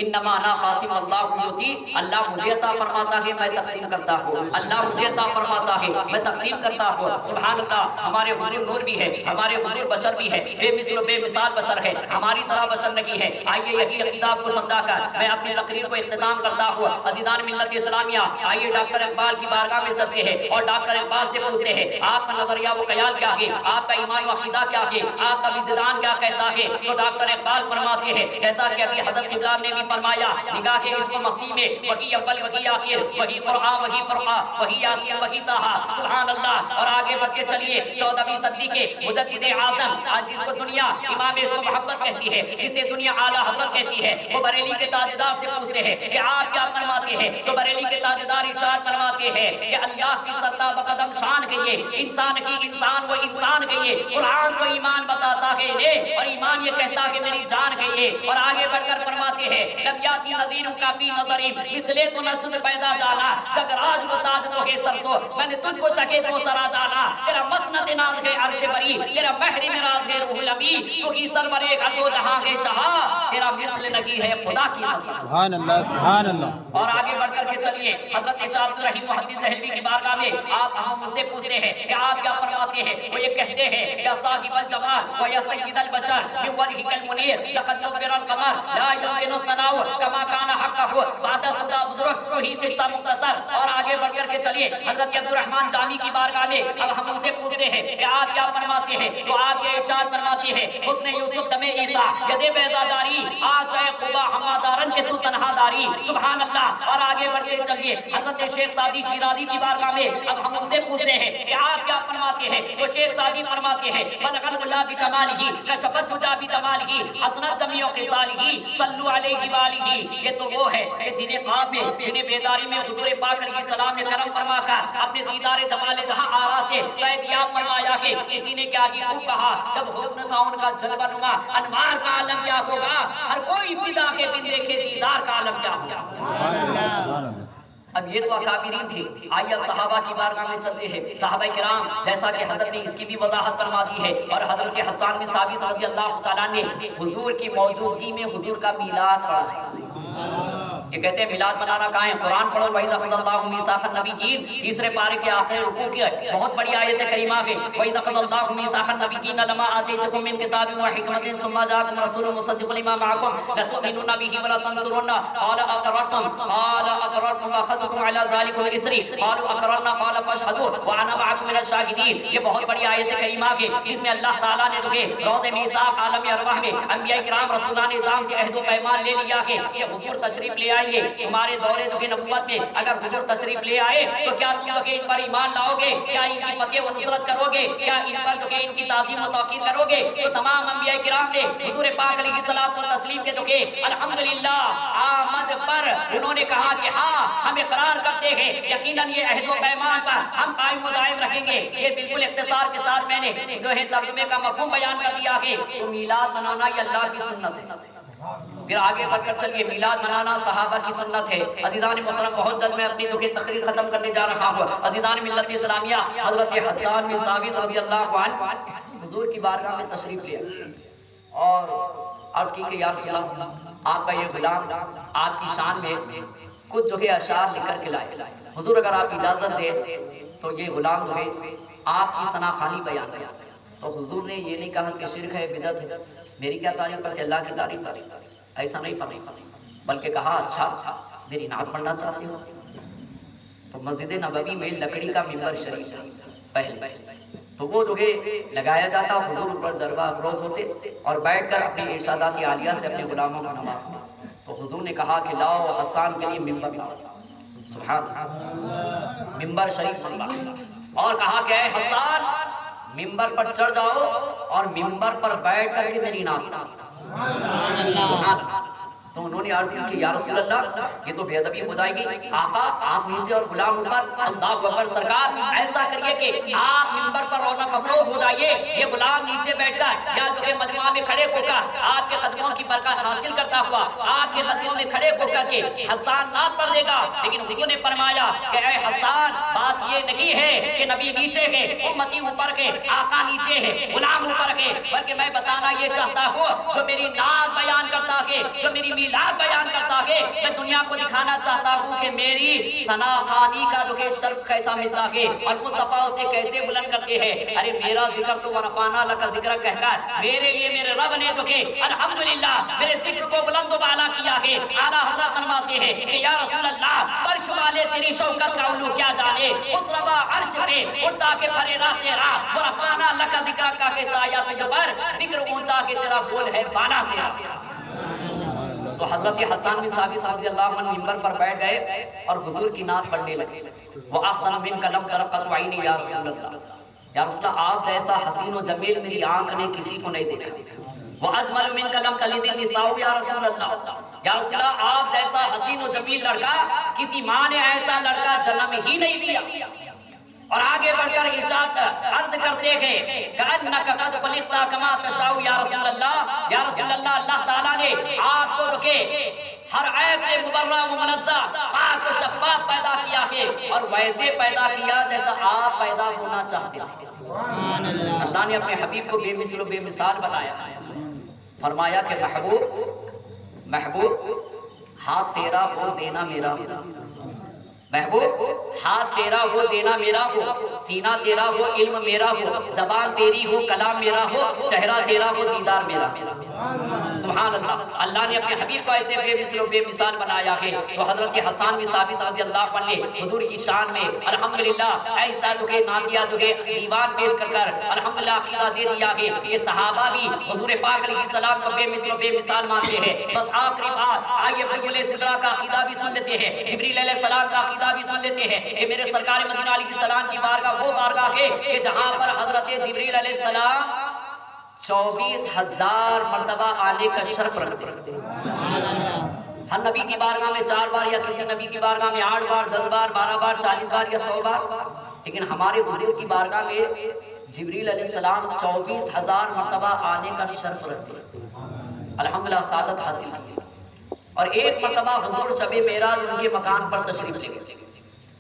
انما انا قاسم اللہ یعطی، اللہ مجھے عطا فرماتا ہے میں تقسیم کرتا ہوں، اللہ مجھے عطا فرماتا ہے میں تقسیم کرتا ہوں. سبحان اللہ. ہمارے حضور نور بھی ہے، ہمارے حضور بشر بھی ہے، بے مثل و بے مثال بشر ہے، ہماری طرح بشر نہیں ہے. آئیے یہی عقیدہ آپ کو سمجھا کر میں اپنی تقریر کو اختتام کرتا ہوں. عزیزان ملت اسلامیہ، آئیے ڈاکٹر اقبال کی بارگاہ میں چلتے ہیں اور ڈاکٹر اقبال سے پوچھتے ہیں آپ کا نظریہ و خیال کیا ہے، آپ کا ایمان و عقیدہ کیا ہے، آپ کا وجدان کیا کہتا ہے؟ تو ڈاکٹر اقبال فرماتے ہیں جیسا کہ ابھی حضرت قبلہ نے بھی فرمایا، نگاہ کے عشق و مستی میں وہی اول وہی آخر، وہی قرآن وہی فرقہ، وہی یاسین وہی طٰہٰ. سبحان اللہ. اور آگے بڑھ کے چلیے 14ویں صدی کے مجدد اعظم، آج جس کو دنیا امام عشق و محبت کہتی ہے، جسے دنیا اعلیٰ حضرت کہتی ہے، وہ بریلی کے تاجدار سے پوچھتے ہیں کہ آپ کیا فرماتے ہیں؟ تو بریلی کے تاجدار ارشاد فرماتے ہیں کہ اللہ کی سرتا بقدم شان کہیے، انسان کی انسان وہ انسان کہیے، قرآن کو ایمان بتاتا ہے اور ایمان یہ کہتا کہ میری جان کہیے. اور آگے بڑھ کر فرماتے ہیں نبیاتی نظیر کا فی نظری اس لیے تو نسل پیدا جانا، جگ راج کو تاج تو ہے سرسو، میں نے تجھ کو چکے تو سرا جانا. تیرا مسند ناز ہے عرش بری، تیرا محرم راز ہے روح النبی، تو کی سرور دو جہاں ہے شہا، تیرا مثل نہیں ہے خدا کی قسم. سبحان اللہ سبحان اللہ. اور آگے بڑھ کر کے چلیے حضرت عبد الرحیم محدث دہلوی کی بارگاہ میں آپ ہم ان سے پوچھتے ہیں کہ آپ کیا فرماتے ہیں؟ وہ یہ کہتے ہیں یا صاحب الجمال و یا سید البشر بوجهك المنیر لقد نور القمر لا يمكن التناور كما كان حقه بعد خدا بزرگ تو ہی قصہ مختصر. اور آگے بڑھ کر کے چلیے حضرت عبد الرحمن جامی کی بارگاہ میں اب ہم ان سے پوچھتے ہیں کہ آپ کیا فرماتے ہیں؟ تو آپ یہ ارشاد فرماتے ہیں حسن یوسف دم عیسیٰ ید بیضاداری آج اے خوبا ہمادارن کے تو تنہا داری. سبحان اللہ. اور آگے بڑھ کے چلیے حضرت شیخ سعدی شیرازی کی بارگاہ میں اب ہم ان سے پوچھتے ہیں کہ آپ کیا فرماتے ہیں؟ تو شیخ سعدی فرماتے ہیں بلغ اللہ بکمالہ کشفت ہدی بجمالہ حسنت جمیع خصالہ صلوا علیہ والہ. یہ تو وہ ہے کہ جنہیں خواب میں جنہیں بیداری میں حضور پاک علیہ السلام نے کرم فرما کر اپنے دیدار جمال جہاں آرا سے قیدیاب فرمایا ہے. کسی نے کیا ہی خوب کہا جب حسن تھا ان کا جلوہ نما انوار کا عالم کیا ہوگا، ہر کوئی فدا کے بن دیکھے دیدار کا عالم کیا ہوگا. اب یہ تو اکابرین تھے، آئیے اب صحابہ کی بارگاہ میں چلتے ہیں۔ صحابہ کرام جیسا کہ حضرت نے اس کی بھی وضاحت فرما دی ہے، اور حضرت حسان بن ثابت رضی اللہ تعالیٰ نے حضور کی موجودگی میں حضور کا میلاد پڑھا ہے۔ یہ کہتے ہیں میلاد منانا کہاں ہے؟ قرآن پڑھو، وَإِذْ أَخَذَ اللَّهُ مِيثَاقَ النَّبِيِّينَ، تیسرے پارے کے آخری رکوع کی بہت بڑی آیت کریمہ ہے۔ وَإِذْ أَخَذَ اللَّهُ مِيثَاقَ النَّبِيِّينَ لَمَا آتَيْتُكُم مِّن كِتَابٍ وَحِكْمَةٍ ثُمَّ جَاءَكُمْ رَسُولٌ مُصَدِّقٌ لِّمَا مَعَكُمْ لَتُؤْمِنُنَّ بِهِ وَلَتَنصُرُنَّهُ قَالَ أَقْرَرْتُمْ وَأَخَذْتُمْ عَلَىٰ ذَٰلِكُمْ إِصْرِي قَالُوا أَقْرَرْنَا قَالَ فَاشْهَدُوا وَأَنَا مَعَكُم مِّنَ الشَّاهِدِينَ۔ یہ بہت بڑی آیت کریمہ ہے جس میں اللہ تعالیٰ نے روض میثاق عالم ارواح میں انبیاء کرام رسولان نظام سے عہد و پیمان لے لیا کہ یہ حضور تشریف لے آئیں گے تمہارے دورے نبوت میں، اگر حضور تشریف لے آئے تو کیا تم ان پر ایمان لاؤ گے؟ کیا ان کی فتح و نصرت کرو گے؟ کیا ان پر ان کی تعظیم و توقیر کرو گے؟ تو تمام انبیاء کرام نے حضور پاک علیہ الصلوۃ والتسلیم کے الحمدللہ آمد پر انہوں نے کہا کہ ہاں ہم اقرار کرتے ہیں، یقیناً یہ عہد و پیمان پر ہم قائم و دائم رکھیں گے۔ یہ بالکل اختصار کے ساتھ میں نے ترجمے کا مفہوم بیان کر دیا ہے۔ تو میلاد منانا یہ اللہ کی سنت ہے۔ پھر آگے بڑھ کر چلیے، میلاد منانا صحابہ کی سنت ہے۔ عزیزان محترم، بہت جلد میں اپنی تقریر ختم کرنے جا رہا ہوں۔ عزیزان ملت اسلامیہ، حضرت حسان بن ثابت رضی اللہ عنہ حضور کی بارگاہ میں تشریف لے اور عرض کی کہ یا رسول اللہ، آپ کا یہ غلام آپ کی شان میں کچھ اشعار لکھ کر کے لائے۔ حضور اگر آپ اجازت دیں تو یہ غلام آپ کی ثنا خوانی بیان کرے۔ تو حضور نے یہ نہیں کہا کہ شرک ہے، بدعت ہے، میری کیا تعریف کرتے، اللہ کی تعریف کرتے، ایسا نہیں فرمایا، بلکہ کہا اچھا میری نعت پڑھنا چاہتے ہو؟ تو مسجد نبوی میں لکڑی کا ممبر شریف تھا پہلے، تو وہ لگایا جاتا، حضور پر ضربہ افروز ہوتے اور بیٹھ کر اپنی ارشادات عالیہ سے اپنے غلاموں کو نوازتے۔ تو حضور نے کہا کہ لاؤ حسان کے لیے ممبر لاؤ، سبحان اللہ، ممبر شریف اللہ، اور کہا کہ اے حسان ممبر پر چڑھ جاؤ اور ممبر پر بیٹھ کر کے میری نعت پڑھو۔ تو انہوں نے عرض کی کہ یا رسول اللہ یہ تو بے ادبی ہو جائے گی، آقا آپ نیچے اور غلام اوپر، اللہ اکبر، سرکار ایسا کریے کہ آپ ممبر پر رونق افروز ہو جائیے، یہ غلام نیچے بیٹھ کر یا مجمع میں کھڑے ہو کر آپ کے قدموں کی برکت حاصل کرتا ہوا آپ کے قدموں میں کھڑے ہو کر کے حسان نعت پڑھ لے گا۔ لیکن حضور نے فرمایا کہ اے حسان بات یہ نہیں ہے کہ نبی نیچے ہے، امتی اوپر ہے، آقا نیچے ہے، غلام اوپر ہے، بلکہ میں بتانا یہ چاہتا ہوں جو میری نعت بیان کرتا ہے، جو میری میلاد بیان کرتا ہے، میں دنیا کو دکھانا چاہتا ہوں کہ میری ثنا خوانی کا شرف کیسا ملتا ہے اور مصطفیٰ اسے کیسے بلند کرتے ہیں۔ ارے میرا ذکر تو ورفعنا لک ذکرک کہہ کر میرے لیے میرے رب نے الحمدللہ میرے ذکر کو بلند و بالا کیا ہے۔ اعلیٰ حضرت فرماتے ہیں کہ یا رسول اللہ فرش والے تیری شوکت کا علو کیا جانے، اس روا عرش پہ اڑتا کے پھرے راہ تیرا، ورفعنا لک ذکرک کا سایہ تجھ پر، ذکر اونچا کہ تیرا بول ہے بالا تیرا۔ تو حضرت حسان بن ثابت رضی اللہ عنہ ممبر پر بیٹھ گئے اور حضور کی نعت پڑھنے لگے۔ وَأَحْسَنُ مِنْكَ لَمْ تَرَ قَطُّ عَيْنِي یا رسول اللہ، یا رسول اللہ آپ جیسا حسین و جمیل میری آنکھ نے کسی کو نہیں دیکھا۔ وَأَجْمَلُ مِنْكَ لَمْ تَلِدِ النِّسَاءُ یا رسول اللہ، یا رسول اللہ آپ جیسا حسین و جمیل لڑکا کسی ماں نے ایسا لڑکا جنم ہی نہیں دیا۔ اور آگے بڑھ کر ارشاد عرض کرتے ہیں کأنک قد خلقت کما تشاء یا رسول اللہ، یا رسول اللہ اللہ تعالیٰ نے آپ کو ہر عیب سے مبرہ و منزہ پاک و شفاف پیدا کیا ہے اور ویسے پیدا کیا جیسا آپ پیدا ہونا چاہتے ہیں۔ اللہ نے اپنے حبیب کو بے مثل و بے مثال بنایا، فرمایا کہ محبوب ہاتھ تیرا ہو دینا میرا ہو، محبوب ہاتھ تیرا ہو دینا میرا ہو، سینہ تیرا ہو علم میرا ہو، زبان تیری ہو کلام میرا ہو، چہرہ تیرا ہو دیدار میرا۔ سبحان اللہ، اللہ نے اپنے حبیب کو ایسے بے مثل و بے مثال بنایا ہے۔ تو حضرت حسان بن ثابت رضی اللہ عنہ نے حضور کی شان میں الحمدللہ ایسا نعتیہ دیوان پیش کر کر الحمدللہ عقیدہ دے دیا ہے۔ یہ صحابہ بھی حضور پاک علیہ السلام کو بے مثل و بے مثال مانتے ہیں۔ بس آخری بات آئیے حضور صدرہ کا عقیدہ بھی سن لیتے ہیں، جبریل علیہ السلام کا عقیدہ بھی سن لیتے ہیں کہ میرے سرکار مدینہ علیہ السلام کی بارگاہ وہ بارگاہ ہے کہ جہاں پر حضرت جبریل علیہ السلام 24,000 مرتبہ آنے کا شرف رکھتے ہیں۔ ہر نبی کی بارگاہ میں 4 بار یا کسی نبی کی بارگاہ میں 8 بار 10 بار 12 بار 40 بار یا 100 بار، لیکن ہمارے حضور کی بارگاہ میں جبریل علیہ السلام 24,000 مرتبہ آنے کا شرف رکھتے ہیں۔ الحمدللہ سعادت حاصل کی۔ اور ایک مرتبہ حضور شب معراج ان کے مکان پر تشریف لے گئے۔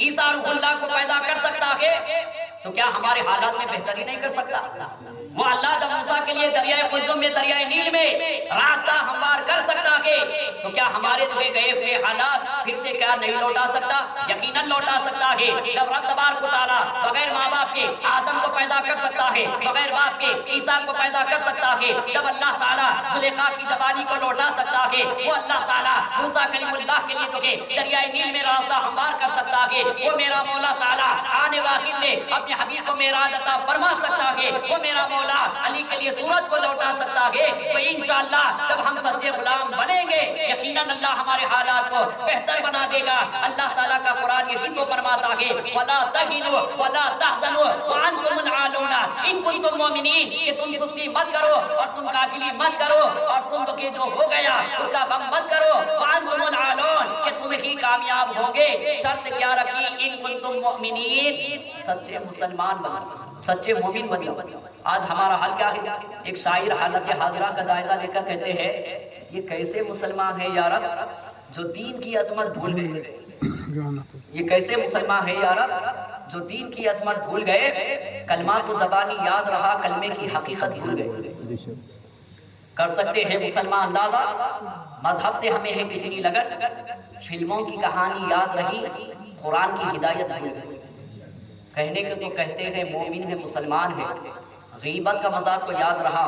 عیسیٰ روح اللہ کو پیدا کر سکتا ہے تو کیا ہمارے حالات میں بہتری نہیں کر سکتا؟ وہ اللہ موسیٰ کے لیے دریائے قلزم میں دریائے نیل میں راستہ ہموار کر سکتا ہے تو کیا ہمارے گئے ہوئے حالات پھر سے کیا نہیں لوٹا سکتا؟ یقیناً لوٹا سکتا ہے۔ جب رب تبارک و تعالیٰ بغیر ماں باپ کے آدم کو پیدا کر سکتا ہے، بغیر باپ کے عیسیٰ کو پیدا کر سکتا ہے، جب اللہ تعالیٰ زلیخا کی جوانی کو لوٹا سکتا ہے، وہ اللہ تعالیٰ موسیٰ کلیم اللہ کے لیے دریائے نیل میں راستہ ہموار کر سکتا ہے، وہ میرا مولا تعالیٰ آنے واقع میں اپنے حبیب کو معراج عطا فرما سکتا ہے، وہ میرا مولا علی کے لیے سورج کو لوٹا سکتا ہے۔ تو انشاءاللہ جب ہم سچے غلام بنیں گے یقیناً اللہ ہمارے حالات کو بہتر بنا دے گا۔ اللہ تعالیٰ کا قرآن یہ تو فرماتا ہے وَلَا تَهِنُوا وَلَا تَحْزَنُوا وَأَنْتُمُ الْأَعْلَوْنَ إِن كُنتُم مُؤْمِنِينَ کہ تم سستی مت کرو اور تم کاہلی مت کرو اور تم تو کہ جو ہو گیا اس کا غم مت کرو، وَأَنْتُمُ الْأَعْلَوْنَ کہ تم ہی کامیاب ہوں گے۔ شرط کیا رکھی؟ إِن كُنتُم مُؤْمِنِينَ، سچے مسلمان بنو، سچے مومن بنو۔ آج ہمارا حال کیا ہے؟ ایک شاعر حالت حاضرہ کا جائزہ لے کر کہتے ہیں یہ کیسے مسلمان ہے یا رب جو دین کی عظمت بھول گئے، یہ کیسے مسلمان ہے یا رب جو دین کی عظمت بھول گئے، کلمات و زبانی یاد رہا کلمے کی حقیقت بھول گئے۔ کر سکتے ہیں مسلمان اندازہ مذہب سے ہمیں ہے کتنی لگن، فلموں کی کہانی یاد رہی قرآن کی ہدایت بھول گئی۔ کہنے کے تو کہتے ہیں مومن ہے مسلمان ہے، غیبت کا مذاق کو یاد رہا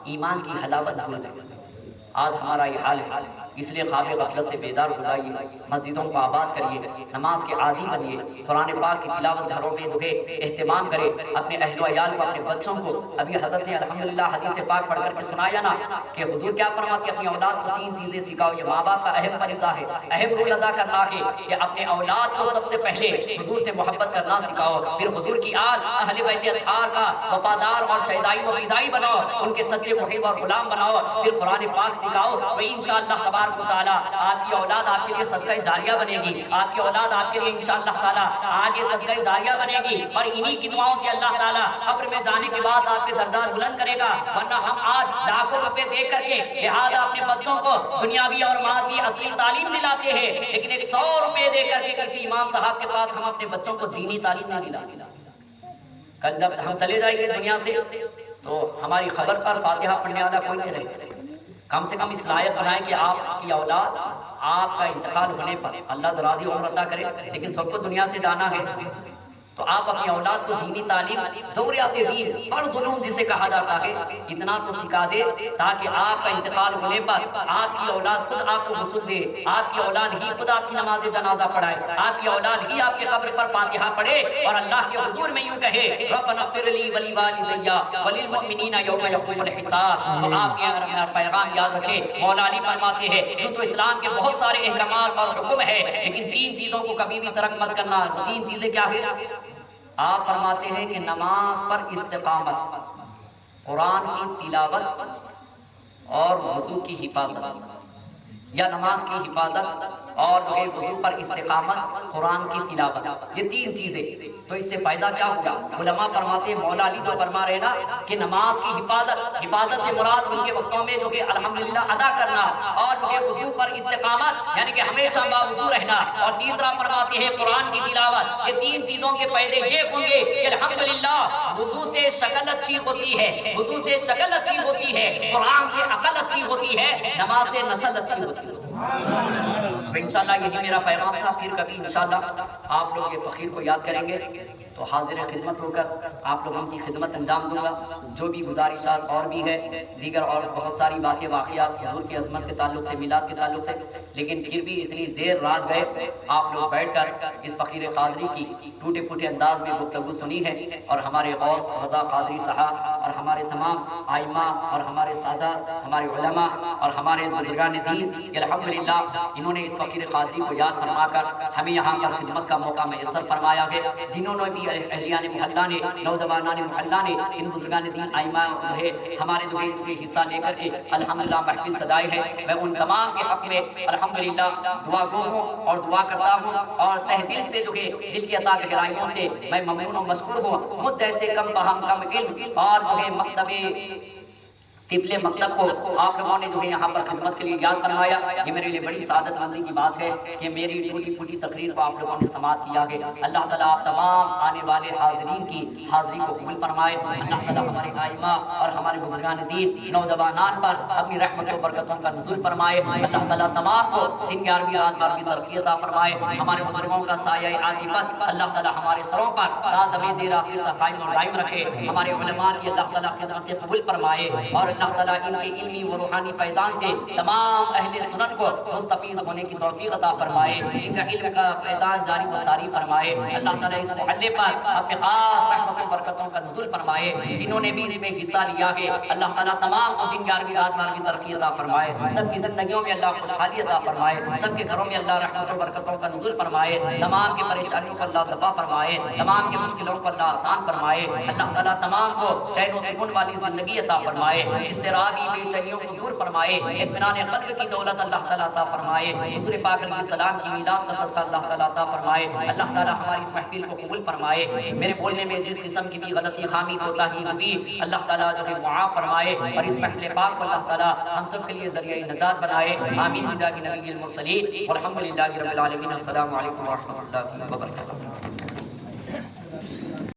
ایمان کی حلاوت بھول گئی۔ آج ہمارا یہ حال ہے، اس لیے خواب غفلت سے بیدار ہو جائیے، مسجدوں کو آباد کریے، نماز کے عادی بنیے، قرآن پاک کی تلاوت گھروں میں دکھے اہتمام کرے، اپنے اہل و عیال کو اپنے بچوں کو۔ ابھی حضرت نے الحمدللہ حدیث پاک پڑھ کر کے سنایا نا کہ حضور کیا فرماتے کہ اپنی اولاد کو 3 چیزیں سکھاؤ۔ یہ ماں باپ کا اہم فریضہ ہے، اہم رول ادا کرنا ہے کہ اپنے اولاد کو سب سے پہلے حضور سے محبت کرنا سکھاؤ، پھر حضور کی آل اہل بیت اطہار کا وفادار اور شہدائی و فدائی بناؤ، ان کے سچے محب اور غلام بناؤ، پھر قرآن پاک سکھاؤ۔ وہ انشاءاللہ تبارک و تعالیٰ آپ کی اولاد آپ کے لیے صدقہ جاریہ بنے گی، آپ کی اولاد آپ کے لیے انشاءاللہ تعالیٰ آگے صدقہ جاریہ بنے گی، اور انہی کی دعاؤں سے اللہ تعالیٰ قبر میں جانے کے بعد آپ کے درجات بلند کرے گا۔ ورنہ ہم آج لاکھوں روپے دے کر کے لہٰذا اپنے بچوں کو دنیاوی اور مادی اصلی تعلیم دلاتے ہیں، لیکن 100 روپے دے کر کے کسی امام صاحب کے پاس ہم اپنے بچوں کو دینی تعلیم نہیں دلاتے۔ کل جب ہم چلے جائیں گے دنیا سے تو ہماری خبر پر فاتحہ پڑھنے والا کوئی نہیں رہے۔ کم سے کم اس لائق بنائیں کہ آپ کی اولاد آپ کا انتقال ہونے پر اللہ دراز عمر عطا کرے، لیکن سب کو دنیا سے جانا ہے تو آپ اپنی اولاد کو دینی تعلیم ضروریات دین فرض علوم جسے کہا جاتا ہے اتنا تو سکھا دے تاکہ آپ کا انتقال ہونے پر آپ کی اولاد خود آپ کو غسل دے، آپ کی اولاد ہی خود آپ کی نماز جنازہ پڑھائے، آپ کی اولاد ہی آپ کے قبر پر فاتحہ پڑھے اور اللہ کے حضور میں یوں کہے ربنا اغفر لی ولی والدی وللمؤمنین یوم یقوم الحساب۔ تو آپ کے میرا پیغام یاد رکھے، مولا علی فرماتے ہیں تو اسلام کے بہت سارے احکامات اور حکم ہے لیکن 3 چیزوں کو کبھی بھی ترک مت کرنا۔ 3 چیزیں کیا ہے؟ آپ فرماتے ہیں کہ نماز پر استقامت، قرآن کی تلاوت اور وضو کی حفاظت، یا نماز کی حفاظت اور وضو پر استقامت، قرآن کی تلاوت، یہ 3 چیزیں۔ تو اس سے فائدہ کیا ہوگا؟ علماء فرماتے ہیں، مولا علی جو فرما رہے نا کہ نماز کی حفاظت سے مراد ان کے وقتوں میں جو کہ الحمدللہ ادا کرنا، اور وضو پر استقامت یعنی کہ ہمیشہ باوضو رہنا، اور تیسرا فرماتے ہیں قرآن کی تلاوت۔ یہ 3 چیزوں کے فائدے یہ ہوں گے کہ الحمدللہ وضو سے شکل اچھی ہوتی ہے، وضو سے شکل اچھی ہوتی ہے، قرآن سے عقل اچھی ہوتی ہے، نماز سے نسل اچھی ہوتی ہے۔ انشاءاللہ یہی میرا پیغام تھا۔ پھر کبھی انشاءاللہ آپ لوگ یہ فقیر کو یاد کریں گے تو حاضر خدمت ہو کر آپ لوگوں کی خدمت انجام دوں گا۔ جو بھی گزارشات اور بھی ہے دیگر اور بہت ساری باتیں واقعات حضور کی عظمت کے تعلق سے، میلاد کے تعلق سے، لیکن پھر بھی اتنی دیر رات گئے آپ لوگ بیٹھ کر اس فقیر قادری کی ٹوٹے پھوٹے انداز میں گفتگو سنی ہے، اور ہمارے غوث رضا قادری صاحب اور ہمارے تمام ائمہ اور ہمارے سادات، ہمارے علماء اور ہمارے بزرگان دین الحمدللہ انہوں نے اس فقیر قادری کو یاد فرما کر ہمیں یہاں پر خدمت کا موقع میسر فرمایا ہے۔ جنہوں نے بھی اہلیان محلہ نے، نوجوانان محلہ نے، ان بزرگان دین ائمہ ہے ہمارے جو اس سے حصہ لے کر کے الحمدللہ محفل سجائے ہیں، میں ان تمام کے حق میں الحمدللہ دعا گو ہوں اور دعا کرتا ہوں، اور تہ دل سے جو کہ دل کی عطا گہرائیوں سے میں ممنون و مشکور ہوں۔ مجھ جیسے کم فہم کم علم اور جو ہے مکتب قبلے مکتب کو آپ لوگوں نے جو ہے یہاں پر خدمت کے لیے یاد فرمایا، یہ میرے لیے بڑی سعادت مندی کی بات ہے کہ میری ٹوٹی پھوٹی تقریر کو آپ لوگوں نے سماعت کیا ہے۔ اللہ تعالیٰ آپ تمام آنے والے حاضرین کی حاضری کو قبول فرمائے۔ اللہ تعالیٰ ہمارے ائمہ اور ہمارے بزرگان دین نوجوانان پر اپنی رحمت و برکتوں کا نزول فرمائے۔ اللہ تعالیٰ تمام کو دن 11ویں رات 12ویں ترقی عطا فرمائے۔ ہمارے بزرگوں کا سایہ عاقبت اللہ تعالیٰ ہمارے سروں پر ساتھ دیر آخر تک قائم و دائم رکھے۔ ہمارے علماء کی اللہ تعالیٰ خدمت قبول فرمائے اور اللہ تعالیٰ ان کے علمی و روحانی فیضان سے تمام اہل سنت کو مستفید ہونے کی توفیق عطا فرمائے۔ ان کا علم کا فیضان جاری و ساری فرمائے۔ اللہ تعالیٰ اس محلے پر اپنے خاص رحمت و برکتوں کا نزول فرمائے۔ جنہوں نے بھی اس میں حصہ لیا ہے اللہ تعالیٰ تمام کو دن 11ویں رات 12ویں ترقی عطا فرمائے۔ سب کی زندگیوں میں اللہ خوشحالی عطا فرمائے۔ سب کے گھروں میں اللہ رحمت و برکتوں کا نزول فرمائے۔ تمام کی پریشانیوں کو اللہ دفع فرمائے۔ تمام کی مشکلوں کو اللہ آسان فرمائے۔ اللہ تعالیٰ تمام کو چین و سکون والی زندگی عطا فرمائے۔ اضطرابی بے چینیوں کو دور فرمائے۔ اطمینان قلب کی دولت اللہ تعالیٰ عطا فرمائے۔ حضور پاک علیہ السلام کی میلاد کا صدقہ اللہ تعالیٰ عطا فرمائے۔ اللہ تعالیٰ ہماری اس محفل کو قبول فرمائے۔ میرے بولنے میں جس قسم کی بھی غلطی خامی کوتاہی ہوئی اللہ تعالیٰ جو ہے معاف فرمائے اور اس محفل پاک کو اللہ تعالیٰ ہم سب کے لیے ذریعہ نجات بنائے۔ آمین بجاہ نبی المرسلین والحمد للہ رب العالمین۔ السلام علیکم ورحمۃ اللہ وبرکاتہ۔